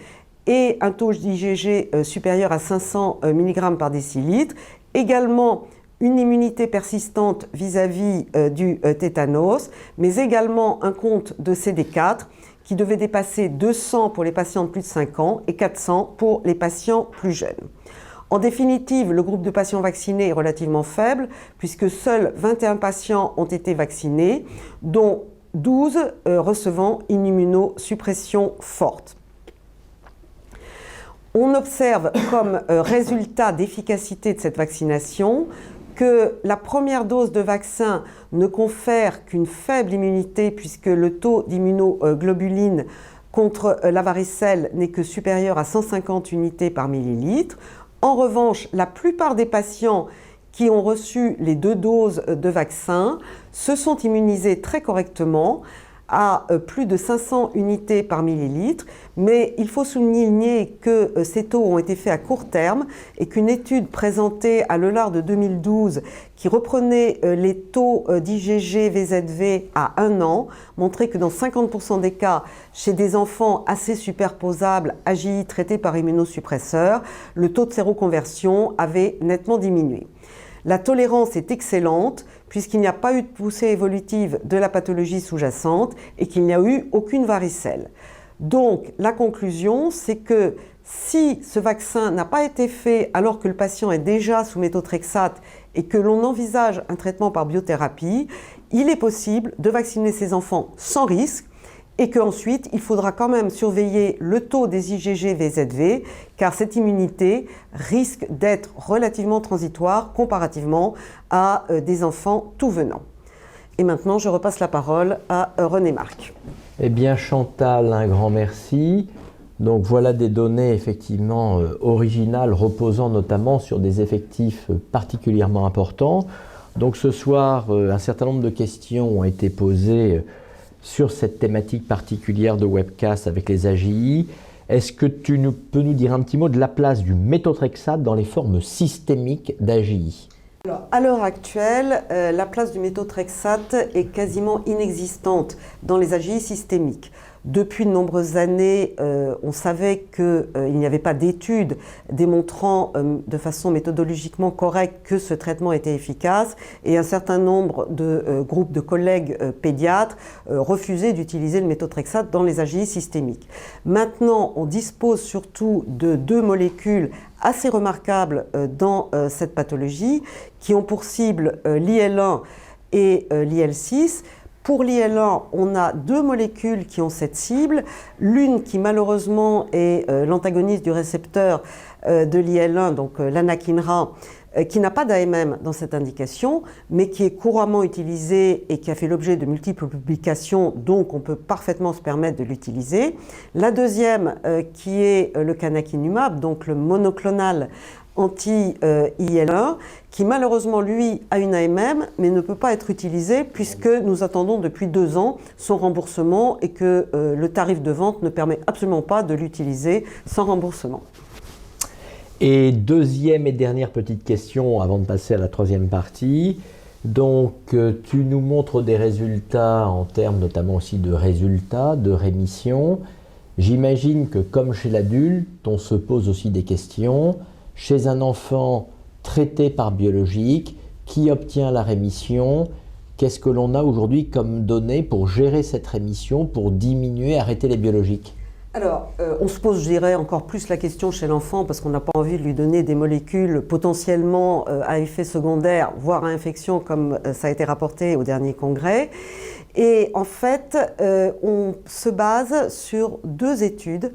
et un taux d'IgG supérieur à 500 mg par décilitre, également une immunité persistante vis-à-vis du tétanos, mais également un compte de CD4 qui devait dépasser 200 pour les patients de plus de 5 ans et 400 pour les patients plus jeunes. En définitive, le groupe de patients vaccinés est relativement faible puisque seuls 21 patients ont été vaccinés, dont 12 recevant une immunosuppression forte. On observe comme résultat d'efficacité de cette vaccination que la première dose de vaccin ne confère qu'une faible immunité puisque le taux d'immunoglobuline contre la varicelle n'est que supérieur à 150 unités par millilitre. En revanche, la plupart des patients qui ont reçu les 2 doses de vaccin se sont immunisés très correctement à plus de 500 unités par millilitre, mais il faut souligner que ces taux ont été faits à court terme et qu'une étude présentée à l'EULAR de 2012 qui reprenait les taux d'IgG VZV à 1 an montrait que dans 50% des cas, chez des enfants assez superposables AJI traités par immunosuppresseurs, le taux de séroconversion avait nettement diminué. La tolérance est excellente puisqu'il n'y a pas eu de poussée évolutive de la pathologie sous-jacente et qu'il n'y a eu aucune varicelle. Donc la conclusion, c'est que si ce vaccin n'a pas été fait alors que le patient est déjà sous méthotrexate et que l'on envisage un traitement par biothérapie, il est possible de vacciner ces enfants sans risque et qu'ensuite, il faudra quand même surveiller le taux des IgG VZV, car cette immunité risque d'être relativement transitoire comparativement à des enfants tout venant. Et maintenant, je repasse la parole à René Marc. Eh bien, Chantal, un grand merci. Donc voilà des données effectivement originales, reposant notamment sur des effectifs particulièrement importants. Donc ce soir, un certain nombre de questions ont été posées sur cette thématique particulière de webcast avec les AJI. Est-ce que tu peux nous dire un petit mot de la place du méthotrexate dans les formes systémiques d'AJI ? Alors, à l'heure actuelle, la place du méthotrexate est quasiment inexistante dans les AJI systémiques. Depuis de nombreuses années, on savait qu'il n'y avait pas d'études démontrant de façon méthodologiquement correcte que ce traitement était efficace et un certain nombre de groupes de collègues pédiatres refusaient d'utiliser le méthotrexate dans les AJI systémiques. Maintenant, on dispose surtout de 2 molécules assez remarquables dans cette pathologie qui ont pour cible l'IL1 et l'IL6. Pour l'IL1, on a 2 molécules qui ont cette cible, l'une qui malheureusement est l'antagoniste du récepteur de l'IL1, donc l'anakinra, qui n'a pas d'AMM dans cette indication, mais qui est couramment utilisée et qui a fait l'objet de multiples publications, donc on peut parfaitement se permettre de l'utiliser. La deuxième, qui est le canakinumab, donc le monoclonal anti-IL1, qui malheureusement, lui, a une AMM, mais ne peut pas être utilisé puisque nous attendons depuis 2 ans son remboursement et que le tarif de vente ne permet absolument pas de l'utiliser sans remboursement. Et deuxième et dernière petite question avant de passer à la troisième partie. Donc, tu nous montres des résultats en termes notamment aussi de résultats, de rémission. J'imagine que comme chez l'adulte, on se pose aussi des questions. Chez un enfant traité par biologique, qui obtient la rémission, qu'est-ce que l'on a aujourd'hui comme données pour gérer cette rémission, pour diminuer, arrêter les biologiques ? Alors, on se pose, je dirais, encore plus la question chez l'enfant parce qu'on n'a pas envie de lui donner des molécules potentiellement à effet secondaire, voire à infection, comme ça a été rapporté au dernier congrès. Et en fait, on se base sur 2 études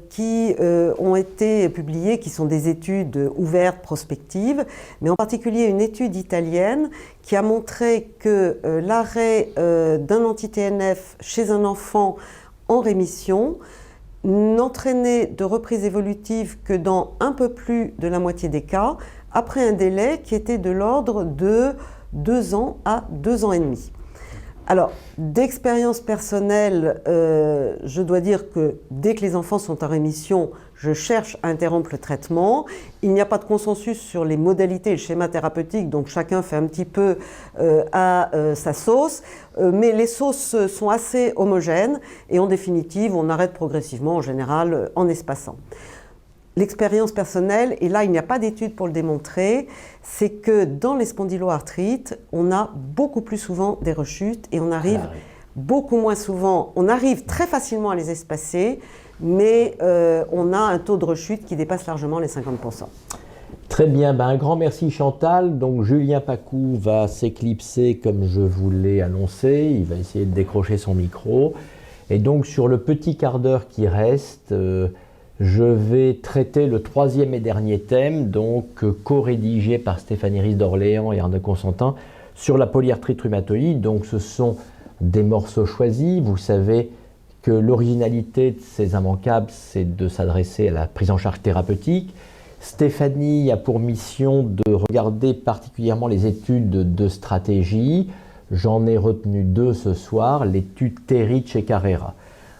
qui ont été publiées, qui sont des études ouvertes, prospectives, mais en particulier une étude italienne qui a montré que l'arrêt d'un anti-TNF chez un enfant en rémission n'entraînait de reprise évolutive que dans un peu plus de la moitié des cas, après un délai qui était de l'ordre de 2 ans à 2 ans et demi. Alors, d'expérience personnelle, je dois dire que dès que les enfants sont en rémission, je cherche à interrompre le traitement. Il n'y a pas de consensus sur les modalités et le schéma thérapeutique, donc chacun fait un petit peu à sa sauce. Mais les sauces sont assez homogènes et en définitive, on arrête progressivement en général en espaçant. L'expérience personnelle, et là il n'y a pas d'études pour le démontrer, c'est que dans les spondyloarthrites, on a beaucoup plus souvent des rechutes et on arrive beaucoup moins souvent, on arrive très facilement à les espacer, mais on a un taux de rechute qui dépasse largement les 50%. Très bien, un grand merci Chantal. Donc Julien Pacou va s'éclipser comme je vous l'ai annoncé, il va essayer de décrocher son micro. Et donc sur le petit quart d'heure qui reste, je vais traiter le troisième et dernier thème, donc co-rédigé par Stéphanie Ries d'Orléans et Arnaud Constantin, sur la polyarthrite rhumatoïde. Donc ce sont des morceaux choisis. Vous savez que l'originalité de ces immanquables, c'est de s'adresser à la prise en charge thérapeutique. Stéphanie a pour mission de regarder particulièrement les études de stratégie. J'en ai retenu deux ce soir, l'étude Terrich et Carrera.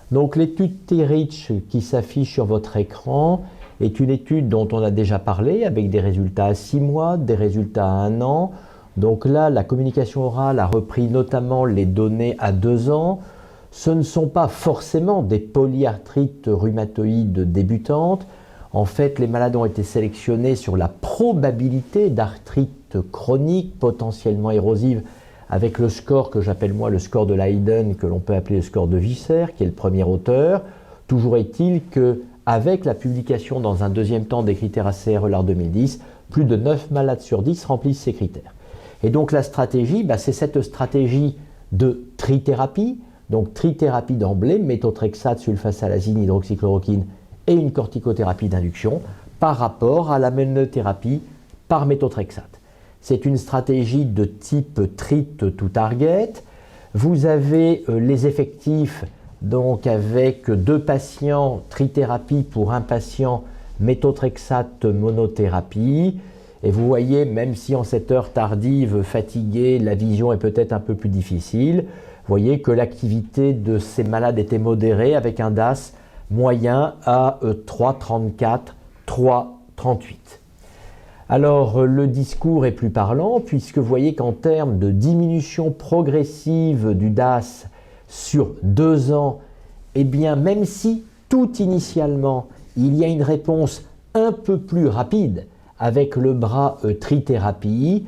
Donc l'étude Terrich qui s'affiche sur votre écran est une étude dont on a déjà parlé avec des résultats à 6 mois, des résultats à 1 an. Donc là, la communication orale a repris notamment les données à 2 ans. Ce ne sont pas forcément des polyarthrites rhumatoïdes débutantes. En fait, les malades ont été sélectionnés sur la probabilité d'arthrite chronique potentiellement érosive avec le score que j'appelle moi le score de Leiden, que l'on peut appeler le score de Visser, qui est le premier auteur. Toujours est-il qu'avec la publication dans un deuxième temps des critères ACR-EULAR 2010, plus de 9 malades sur 10 remplissent ces critères. Et donc la stratégie, c'est cette stratégie de trithérapie, donc trithérapie d'emblée, méthotrexate, sulfasalazine, hydroxychloroquine et une corticothérapie d'induction par rapport à la monothérapie par méthotrexate. C'est une stratégie de type treat to target. Vous avez les effectifs donc avec 2 patients trithérapie pour 1 patient méthotrexate monothérapie. Et vous voyez, même si en cette heure tardive, fatigué, la vision est peut-être un peu plus difficile, vous voyez que l'activité de ces malades était modérée avec un DAS moyen à 3,34, 3,38. Alors le discours est plus parlant puisque vous voyez qu'en termes de diminution progressive du DAS sur 2 ans, eh bien même si tout initialement il y a une réponse un peu plus rapide avec le bras trithérapie,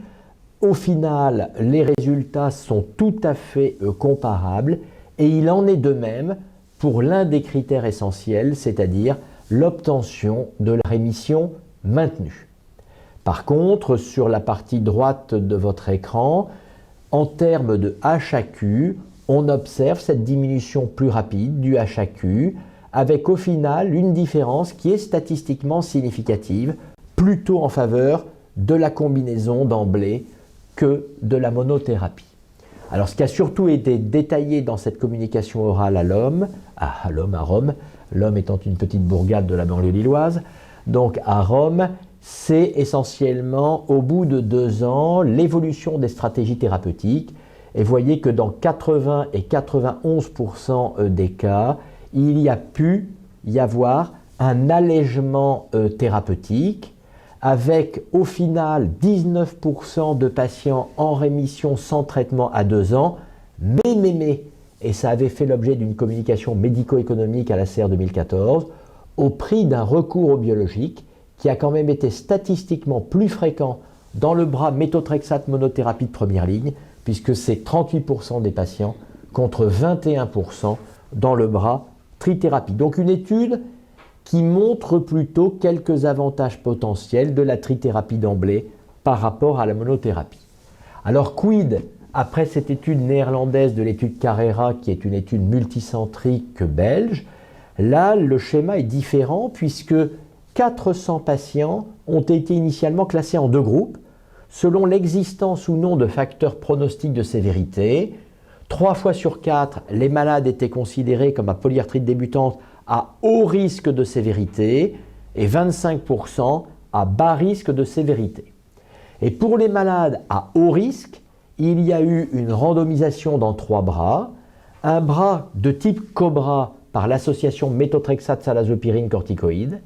au final les résultats sont tout à fait comparables et il en est de même pour l'un des critères essentiels, c'est-à-dire l'obtention de la rémission maintenue. Par contre, sur la partie droite de votre écran, en termes de HAQ, on observe cette diminution plus rapide du HAQ avec au final une différence qui est statistiquement significative, plutôt en faveur de la combinaison d'emblée que de la monothérapie. Alors ce qui a surtout été détaillé dans cette communication orale à Rome, l'homme étant une petite bourgade de la banlieue lilloise, donc à Rome, c'est essentiellement au bout de 2 ans l'évolution des stratégies thérapeutiques. Et vous voyez que dans 80 et 91% des cas, il y a pu y avoir un allègement thérapeutique avec au final 19% de patients en rémission sans traitement à 2 ans, mais, et ça avait fait l'objet d'une communication médico-économique à la CR 2014, au prix d'un recours au biologique qui a quand même été statistiquement plus fréquent dans le bras méthotrexate monothérapie de première ligne, puisque c'est 38% des patients contre 21% dans le bras trithérapie. Donc une étude qui montre plutôt quelques avantages potentiels de la trithérapie d'emblée par rapport à la monothérapie. Alors quid après cette étude néerlandaise de l'étude Carrera, qui est une étude multicentrique belge? Là, le schéma est différent puisque 400 patients ont été initialement classés en 2 groupes, selon l'existence ou non de facteurs pronostiques de sévérité. 3 fois sur 4, les malades étaient considérés comme à polyarthrite débutante à haut risque de sévérité et 25% à bas risque de sévérité. Et pour les malades à haut risque, il y a eu une randomisation dans 3 bras, un bras de type Cobra par l'association méthotrexate-salazopyrine corticoïde,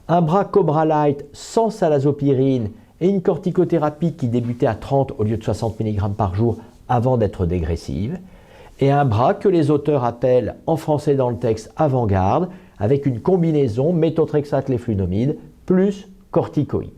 un bras Cobra Light sans salazopyrine et une corticothérapie qui débutait à 30 au lieu de 60 mg par jour avant d'être dégressive, et un bras que les auteurs appellent en français dans le texte avant-garde, avec une combinaison méthotrexate-léflunomide plus corticoïde.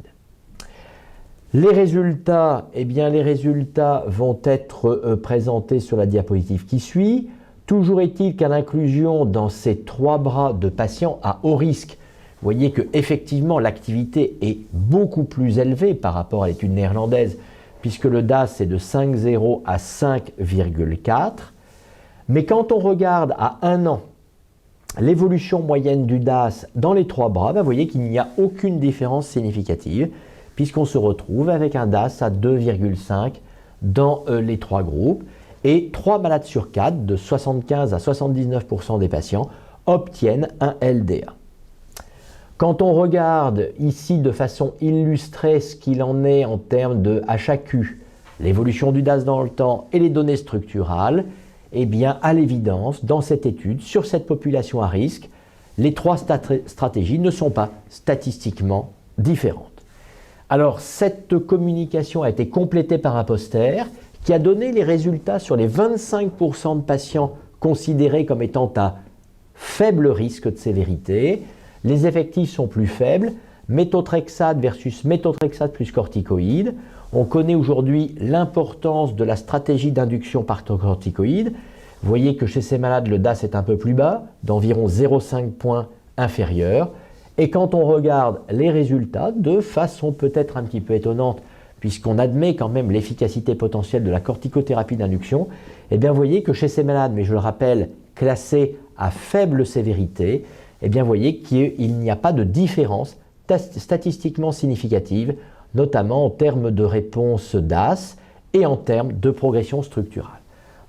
Les résultats, eh bien, les résultats vont être présentés sur la diapositive qui suit. Toujours est-il qu'à l'inclusion dans ces 3 bras de patients à haut risque, vous voyez qu'effectivement l'activité est beaucoup plus élevée par rapport à l'étude néerlandaise, puisque le DAS est de 5,0 à 5,4. Mais quand on regarde à 1 an l'évolution moyenne du DAS dans les 3 bras, vous voyez qu'il n'y a aucune différence significative, puisqu'on se retrouve avec un DAS à 2,5 dans les 3 groupes, et 3 malades sur 4, de 75 à 79% des patients, obtiennent un LDA. Quand on regarde ici de façon illustrée ce qu'il en est en termes de HAQ, l'évolution du DAS dans le temps et les données structurales, eh bien, à l'évidence, dans cette étude, sur cette population à risque, les 3 stratégies ne sont pas statistiquement différentes. Alors, cette communication a été complétée par un poster qui a donné les résultats sur les 25% de patients considérés comme étant à faible risque de sévérité. Les effectifs sont plus faibles, méthotrexate versus méthotrexate plus corticoïde. On connaît aujourd'hui l'importance de la stratégie d'induction par corticoïde. Vous voyez que chez ces malades, le DAS est un peu plus bas, d'environ 0,5 points inférieur. Et quand on regarde les résultats, de façon peut-être un petit peu étonnante, puisqu'on admet quand même l'efficacité potentielle de la corticothérapie d'induction, eh bien vous voyez que chez ces malades, mais je le rappelle, classés à faible sévérité, eh bien vous voyez qu'il n'y a pas de différence statistiquement significative, notamment en termes de réponse DAS et en termes de progression structurale.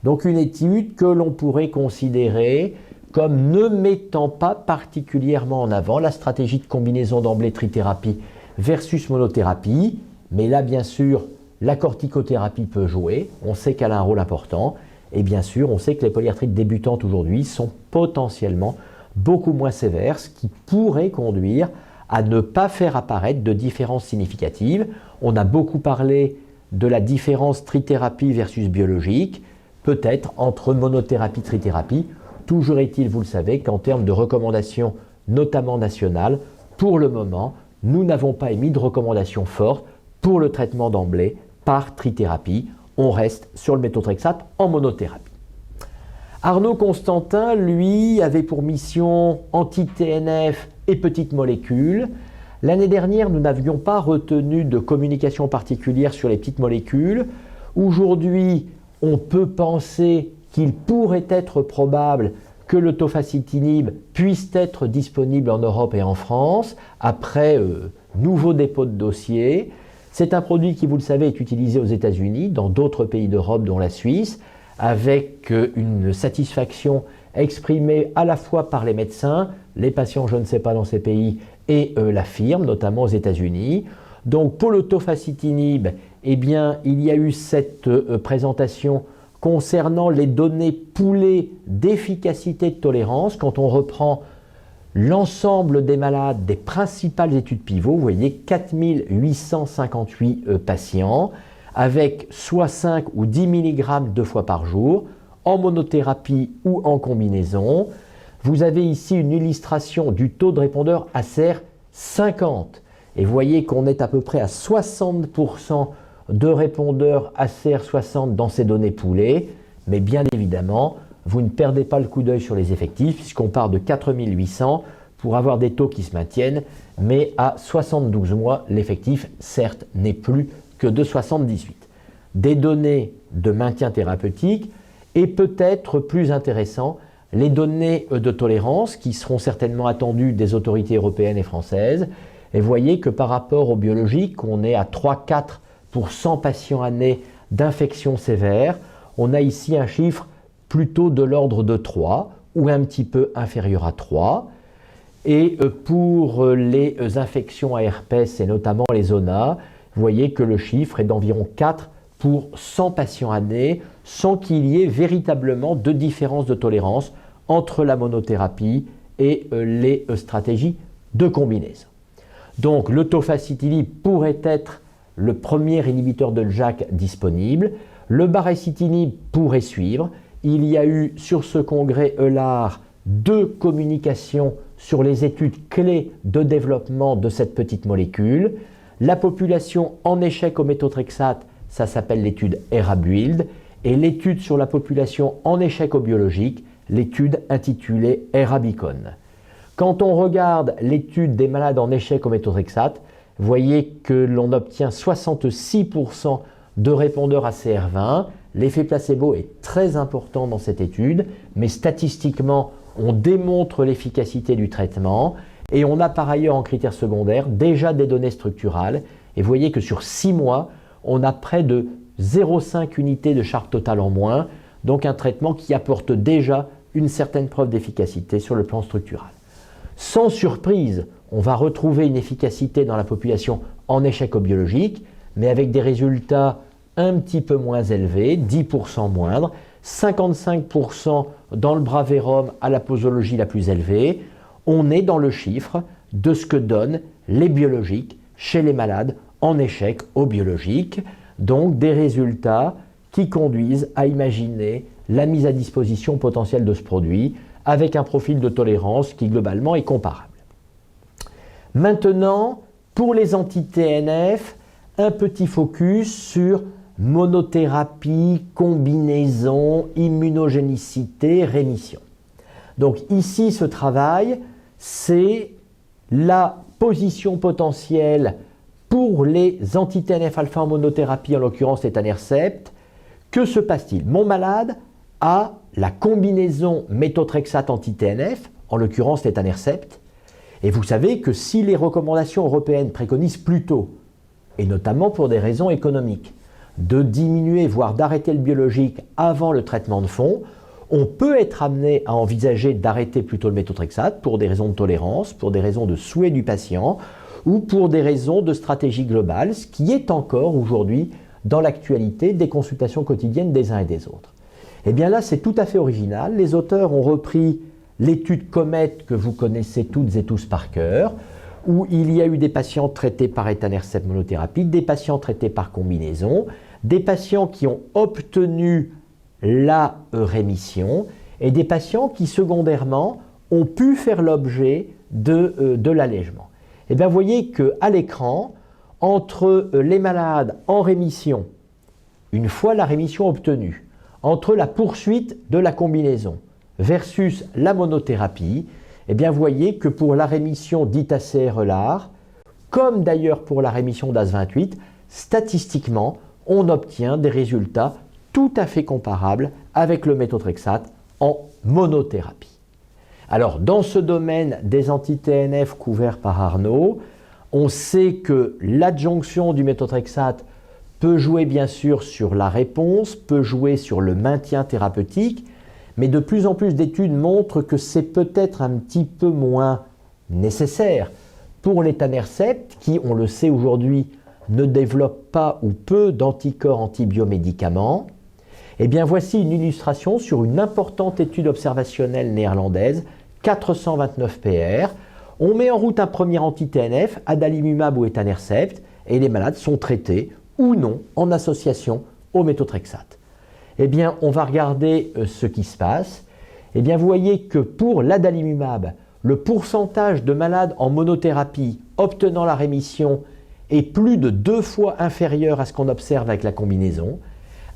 Donc une étude que l'on pourrait considérer comme ne mettant pas particulièrement en avant la stratégie de combinaison d'emblée trithérapie versus monothérapie, mais là bien sûr la corticothérapie peut jouer, on sait qu'elle a un rôle important, et bien sûr on sait que les polyarthrites débutantes aujourd'hui sont potentiellement beaucoup moins sévères, ce qui pourrait conduire à ne pas faire apparaître de différences significatives. On a beaucoup parlé de la différence trithérapie versus biologique, peut-être entre monothérapie et trithérapie. Toujours est-il, vous le savez, qu'en termes de recommandations, notamment nationales, pour le moment, nous n'avons pas émis de recommandations fortes pour le traitement d'emblée par trithérapie. On reste sur le méthotrexate en monothérapie. Arnaud Constantin, lui, avait pour mission anti-TNF et petites molécules. L'année dernière, nous n'avions pas retenu de communication particulière sur les petites molécules. Aujourd'hui, on peut penser qu'il pourrait être probable que le tofacitinib puisse être disponible en Europe et en France après nouveau dépôt de dossier. C'est un produit qui, vous le savez, est utilisé aux États-Unis, dans d'autres pays d'Europe, dont la Suisse, avec une satisfaction exprimée à la fois par les médecins, les patients, je ne sais pas dans ces pays, et la firme, notamment aux États-Unis. Donc pour le tofacitinib, eh bien, il y a eu cette présentation concernant les données poolées d'efficacité de tolérance. Quand on reprend l'ensemble des malades des principales études pivots, vous voyez 4858 patients avec soit 5 ou 10 mg 2 fois par jour, en monothérapie ou en combinaison. Vous avez ici une illustration du taux de répondeur ACR 50. Et vous voyez qu'on est à peu près à 60% de répondeurs ACR 60 dans ces données poolées. Mais bien évidemment, vous ne perdez pas le coup d'œil sur les effectifs, puisqu'on part de 4800 pour avoir des taux qui se maintiennent. Mais à 72 mois, l'effectif, certes, n'est plus que de 78. Des données de maintien thérapeutique et peut-être plus intéressant, les données de tolérance qui seront certainement attendues des autorités européennes et françaises. Et vous voyez que par rapport aux biologiques, on est à 3-4 pour 100 patients année d'infection sévère. On a ici un chiffre plutôt de l'ordre de 3 ou un petit peu inférieur à 3. Et pour les infections à herpès et notamment les zona, vous voyez que le chiffre est d'environ 4 pour 100 patients année sans qu'il y ait véritablement de différence de tolérance entre la monothérapie et les stratégies de combinaison. Donc le tofacitinib pourrait être le premier inhibiteur de JAK disponible. Le baricitinib pourrait suivre. Il y a eu sur ce congrès EULAR 2 communications sur les études clés de développement de cette petite molécule. La population en échec au méthotrexate, ça s'appelle l'étude ERA-Build, et l'étude sur la population en échec au biologique, l'étude intitulée ERA-Beacon. Quand on regarde l'étude des malades en échec au méthotrexate, vous voyez que l'on obtient 66% de répondeurs à CR20. L'effet placebo est très important dans cette étude, mais statistiquement, on démontre l'efficacité du traitement et on a par ailleurs en critères secondaires déjà des données structurales. Et vous voyez que sur 6 mois, on a près de 0,5 unités de charge totale en moins, donc un traitement qui apporte déjà une certaine preuve d'efficacité sur le plan structural. Sans surprise, on va retrouver une efficacité dans la population en échec au biologique, mais avec des résultats un petit peu moins élevés, 10% moindres, 55% dans le Braverum à la posologie la plus élevée. On est dans le chiffre de ce que donnent les biologiques chez les malades en échec au biologique, donc des résultats qui conduisent à imaginer la mise à disposition potentielle de ce produit avec un profil de tolérance qui globalement est comparable. Maintenant, pour les anti-TNF, un petit focus sur monothérapie, combinaison, immunogénicité, rémission. Donc ici, ce travail, c'est la position potentielle pour les anti-TNF-alpha en monothérapie, en l'occurrence l'étanercept. Que se passe-t-il? Mon malade a la combinaison méthotrexate anti-TNF, en l'occurrence l'étanercept. Et vous savez que si les recommandations européennes préconisent plutôt, et notamment pour des raisons économiques, de diminuer, voire d'arrêter le biologique avant le traitement de fond, on peut être amené à envisager d'arrêter plutôt le méthotrexate pour des raisons de tolérance, pour des raisons de souhait du patient ou pour des raisons de stratégie globale, ce qui est encore aujourd'hui dans l'actualité des consultations quotidiennes des uns et des autres. Et bien là, c'est tout à fait original. Les auteurs ont repris l'étude Comet que vous connaissez toutes et tous par cœur, où il y a eu des patients traités par étanercept monothérapie, des patients traités par combinaison, des patients qui ont obtenu la rémission et des patients qui secondairement ont pu faire l'objet de l'allègement. Et bien vous voyez qu'à l'écran, entre les malades en rémission, une fois la rémission obtenue, entre la poursuite de la combinaison versus la monothérapie, eh bien vous voyez que pour la rémission dite ACR-EULAR, comme d'ailleurs pour la rémission DAS28, statistiquement, on obtient des résultats tout à fait comparables avec le méthotrexate en monothérapie. Alors, dans ce domaine des anti-TNF couverts par Arnaud, on sait que l'adjonction du méthotrexate peut jouer bien sûr sur la réponse, peut jouer sur le maintien thérapeutique, mais de plus en plus d'études montrent que c'est peut-être un petit peu moins nécessaire pour l'étanercept qui, on le sait aujourd'hui, ne développe pas ou peu d'anticorps antibiomédicaments. Eh bien, voici une illustration sur une importante étude observationnelle néerlandaise, 429 PR. On met en route un premier anti-TNF, adalimumab ou étanercept, et les malades sont traités ou non en association au méthotrexate. Eh bien, on va regarder ce qui se passe. Eh bien, vous voyez que pour l'adalimumab, le pourcentage de malades en monothérapie obtenant la rémission est plus de 2 fois inférieur à ce qu'on observe avec la combinaison,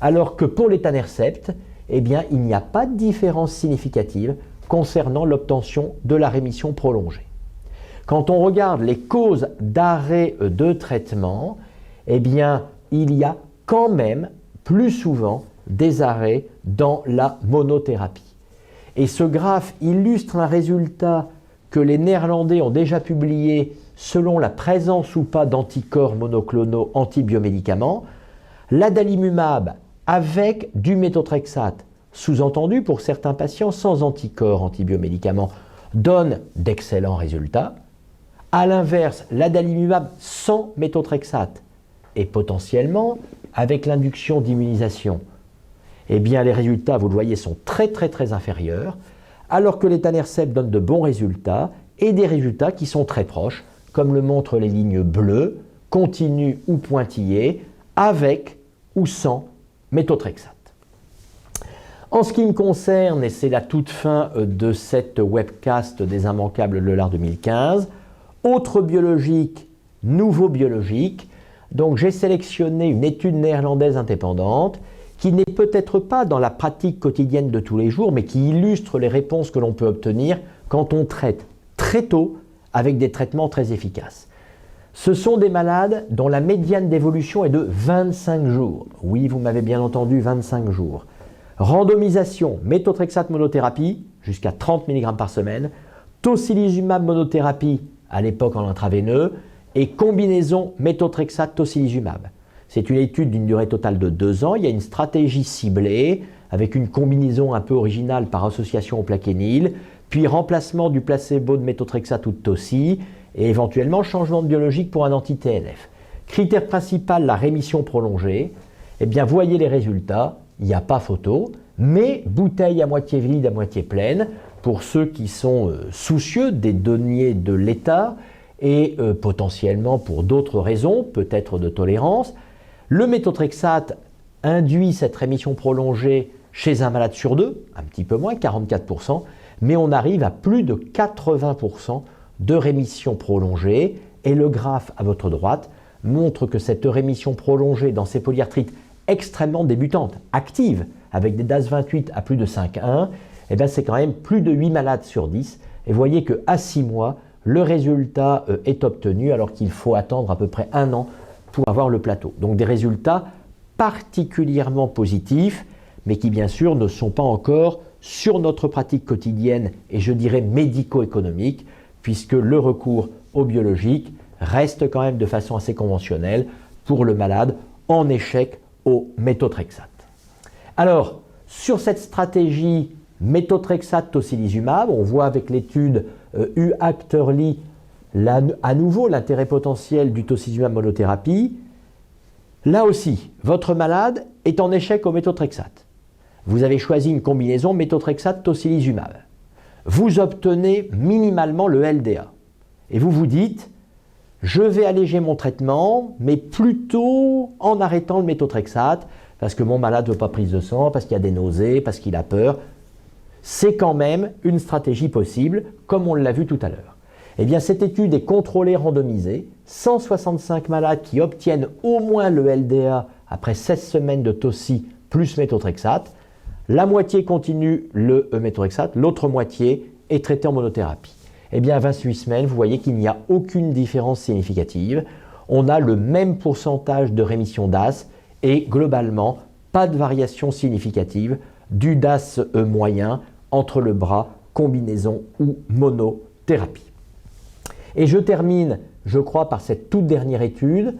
alors que pour l'étanercept, eh bien, il n'y a pas de différence significative concernant l'obtention de la rémission prolongée. Quand on regarde les causes d'arrêt de traitement, eh bien, il y a quand même plus souvent des arrêts dans la monothérapie. Et ce graphe illustre un résultat que les Néerlandais ont déjà publié selon la présence ou pas d'anticorps monoclonaux antibiomédicaments. L'adalimumab avec du méthotrexate, sous-entendu pour certains patients sans anticorps antibiomédicaments, donne d'excellents résultats. A l'inverse, l'adalimumab sans méthotrexate et potentiellement avec l'induction d'immunisation, eh bien les résultats, vous le voyez, sont très inférieurs, alors que l'étanercept donne de bons résultats et des résultats qui sont très proches, comme le montrent les lignes bleues, continues ou pointillées, avec ou sans méthotrexate. En ce qui me concerne, et c'est la toute fin de cette webcast des Immanquables de l'art 2015, autre biologique, nouveau biologique. Donc j'ai sélectionné une étude néerlandaise indépendante qui n'est peut-être pas dans la pratique quotidienne de tous les jours, mais qui illustre les réponses que l'on peut obtenir quand on traite très tôt avec des traitements très efficaces. Ce sont des malades dont la médiane d'évolution est de 25 jours. Oui, vous m'avez bien entendu, 25 jours. Randomisation, méthotrexate monothérapie, jusqu'à 30 mg par semaine, tocilizumab monothérapie, à l'époque en intraveineux, et combinaison méthotrexate-tocilizumab. C'est une étude d'une durée totale de 2 ans. Il y a une stratégie ciblée, avec une combinaison un peu originale par association au plaquenil, puis remplacement du placebo de méthotrexate ou de toci, et éventuellement changement de biologique pour un anti-TNF. Critère principal, la rémission prolongée. Eh bien, voyez les résultats. Il n'y a pas photo, mais bouteille à moitié vide, à moitié pleine, pour ceux qui sont soucieux des deniers de l'État et potentiellement pour d'autres raisons, peut-être de tolérance. Le méthotrexate induit cette rémission prolongée chez un malade sur 2, un petit peu moins, 44%, mais on arrive à plus de 80% de rémission prolongée, et le graphe à votre droite montre que cette rémission prolongée dans ces polyarthrites extrêmement débutantes, actives, avec des DAS28 à plus de 5,1, eh bien c'est quand même plus de 8 malades sur 10, et vous voyez qu'à 6 mois, le résultat est obtenu, alors qu'il faut attendre à peu près 1 an pour avoir le plateau. Donc des résultats particulièrement positifs, mais qui bien sûr ne sont pas encore sur notre pratique quotidienne, et je dirais médico-économique, puisque le recours au biologique reste quand même de façon assez conventionnelle pour le malade en échec au méthotrexate. Alors, sur cette stratégie méthotrexate-tocilizumab, on voit avec l'étude U-ACT-EARLY à nouveau l'intérêt potentiel du tocilizumab monothérapie. Là aussi, votre malade est en échec au méthotrexate. Vous avez choisi une combinaison méthotrexate-tocilizumab. Vous obtenez minimalement le LDA. Et vous vous dites, je vais alléger mon traitement, mais plutôt en arrêtant le méthotrexate, parce que mon malade ne veut pas prise de sang, parce qu'il y a des nausées, parce qu'il a peur. C'est quand même une stratégie possible, comme on l'a vu tout à l'heure. Eh bien, cette étude est contrôlée, randomisée, 165 malades qui obtiennent au moins le LDA après 16 semaines de toci plus méthotrexate. La moitié continue le méthotrexate, l'autre moitié est traitée en monothérapie. Eh bien, à 28 semaines, vous voyez qu'il n'y a aucune différence significative. On a le même pourcentage de rémission DAS et globalement, pas de variation significative du DAS moyen entre le bras, combinaison ou monothérapie. Et je termine, je crois, par cette toute dernière étude,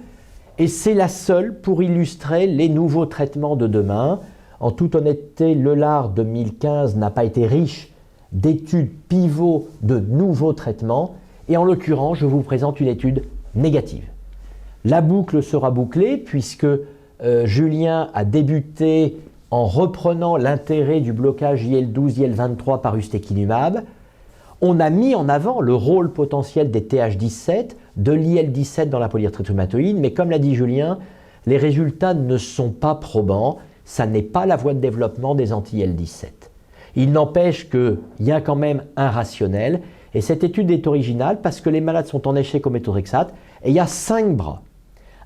et c'est la seule pour illustrer les nouveaux traitements de demain. En toute honnêteté, le LAR 2015 n'a pas été riche d'études pivots de nouveaux traitements, et en l'occurrence, je vous présente une étude négative. La boucle sera bouclée puisque Julien a débuté en reprenant l'intérêt du blocage IL-12, IL-23 par ustekinumab. On a mis en avant le rôle potentiel des TH17, de l'IL-17 dans la polyarthrite rhumatoïde, mais comme l'a dit Julien, les résultats ne sont pas probants, ça n'est pas la voie de développement des anti-IL-17. Il n'empêche qu'il y a quand même un rationnel, et cette étude est originale parce que les malades sont en échec au méthotrexate, et il y a 5 bras.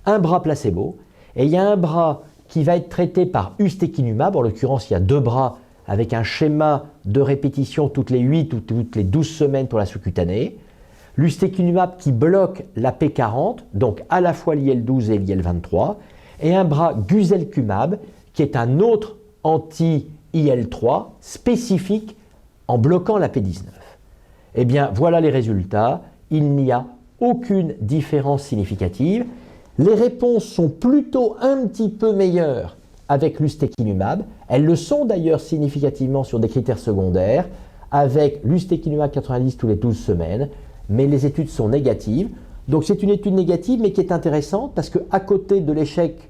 Un bras placebo, et il y a un bras qui va être traité par ustekinumab, en l'occurrence il y a 2 bras avec un schéma de répétition toutes les 8 ou toutes les 12 semaines pour la sous-cutanée. L'ustekinumab qui bloque la P40, donc à la fois l'IL-12 et l'IL-23, et un bras guselkumab qui est un autre anti-IL-3 spécifique en bloquant la P19. Eh bien, voilà les résultats. Il n'y a aucune différence significative. Les réponses sont plutôt un petit peu meilleures avec l'ustekinumab. Elles le sont d'ailleurs significativement sur des critères secondaires, avec l'ustekinumab 90 tous les 12 semaines, mais les études sont négatives. Donc c'est une étude négative, mais qui est intéressante parce qu'à côté de l'échec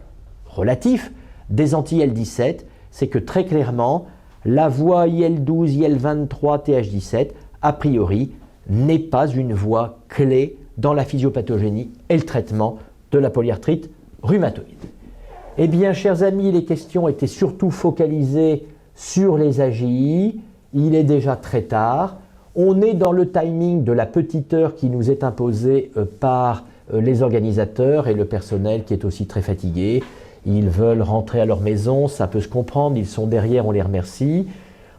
relatif des anti-IL-17, c'est que très clairement, la voie IL-12, IL-23, TH17, a priori, n'est pas une voie clé dans la physiopathogénie et le traitement de la polyarthrite rhumatoïde. Eh bien, chers amis, les questions étaient surtout focalisées sur les AGI. Il est déjà très tard. On est dans le timing de la petite heure qui nous est imposée par les organisateurs et le personnel qui est aussi très fatigué. Ils veulent rentrer à leur maison, ça peut se comprendre, ils sont derrière, on les remercie.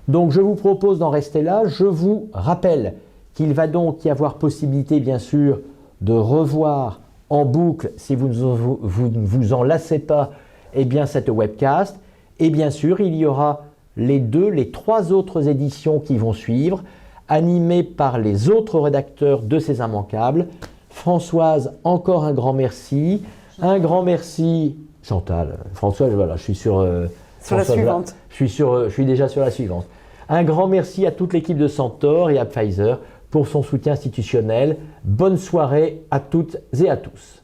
Donc je vous propose d'en rester là. Je vous rappelle qu'il va donc y avoir possibilité, bien sûr, de revoir en boucle, si vous ne vous en lassez pas, eh bien, cette webcast. Et bien sûr, il y aura les 3 autres éditions qui vont suivre, animées par les autres rédacteurs de ces Immanquables. Françoise, encore un grand merci. Un grand merci, Chantal. Françoise, voilà, je suis sur la suivante. Je suis déjà sur la suivante. Un grand merci à toute l'équipe de Centaure et à Pfizer pour son soutien institutionnel. Bonne soirée à toutes et à tous.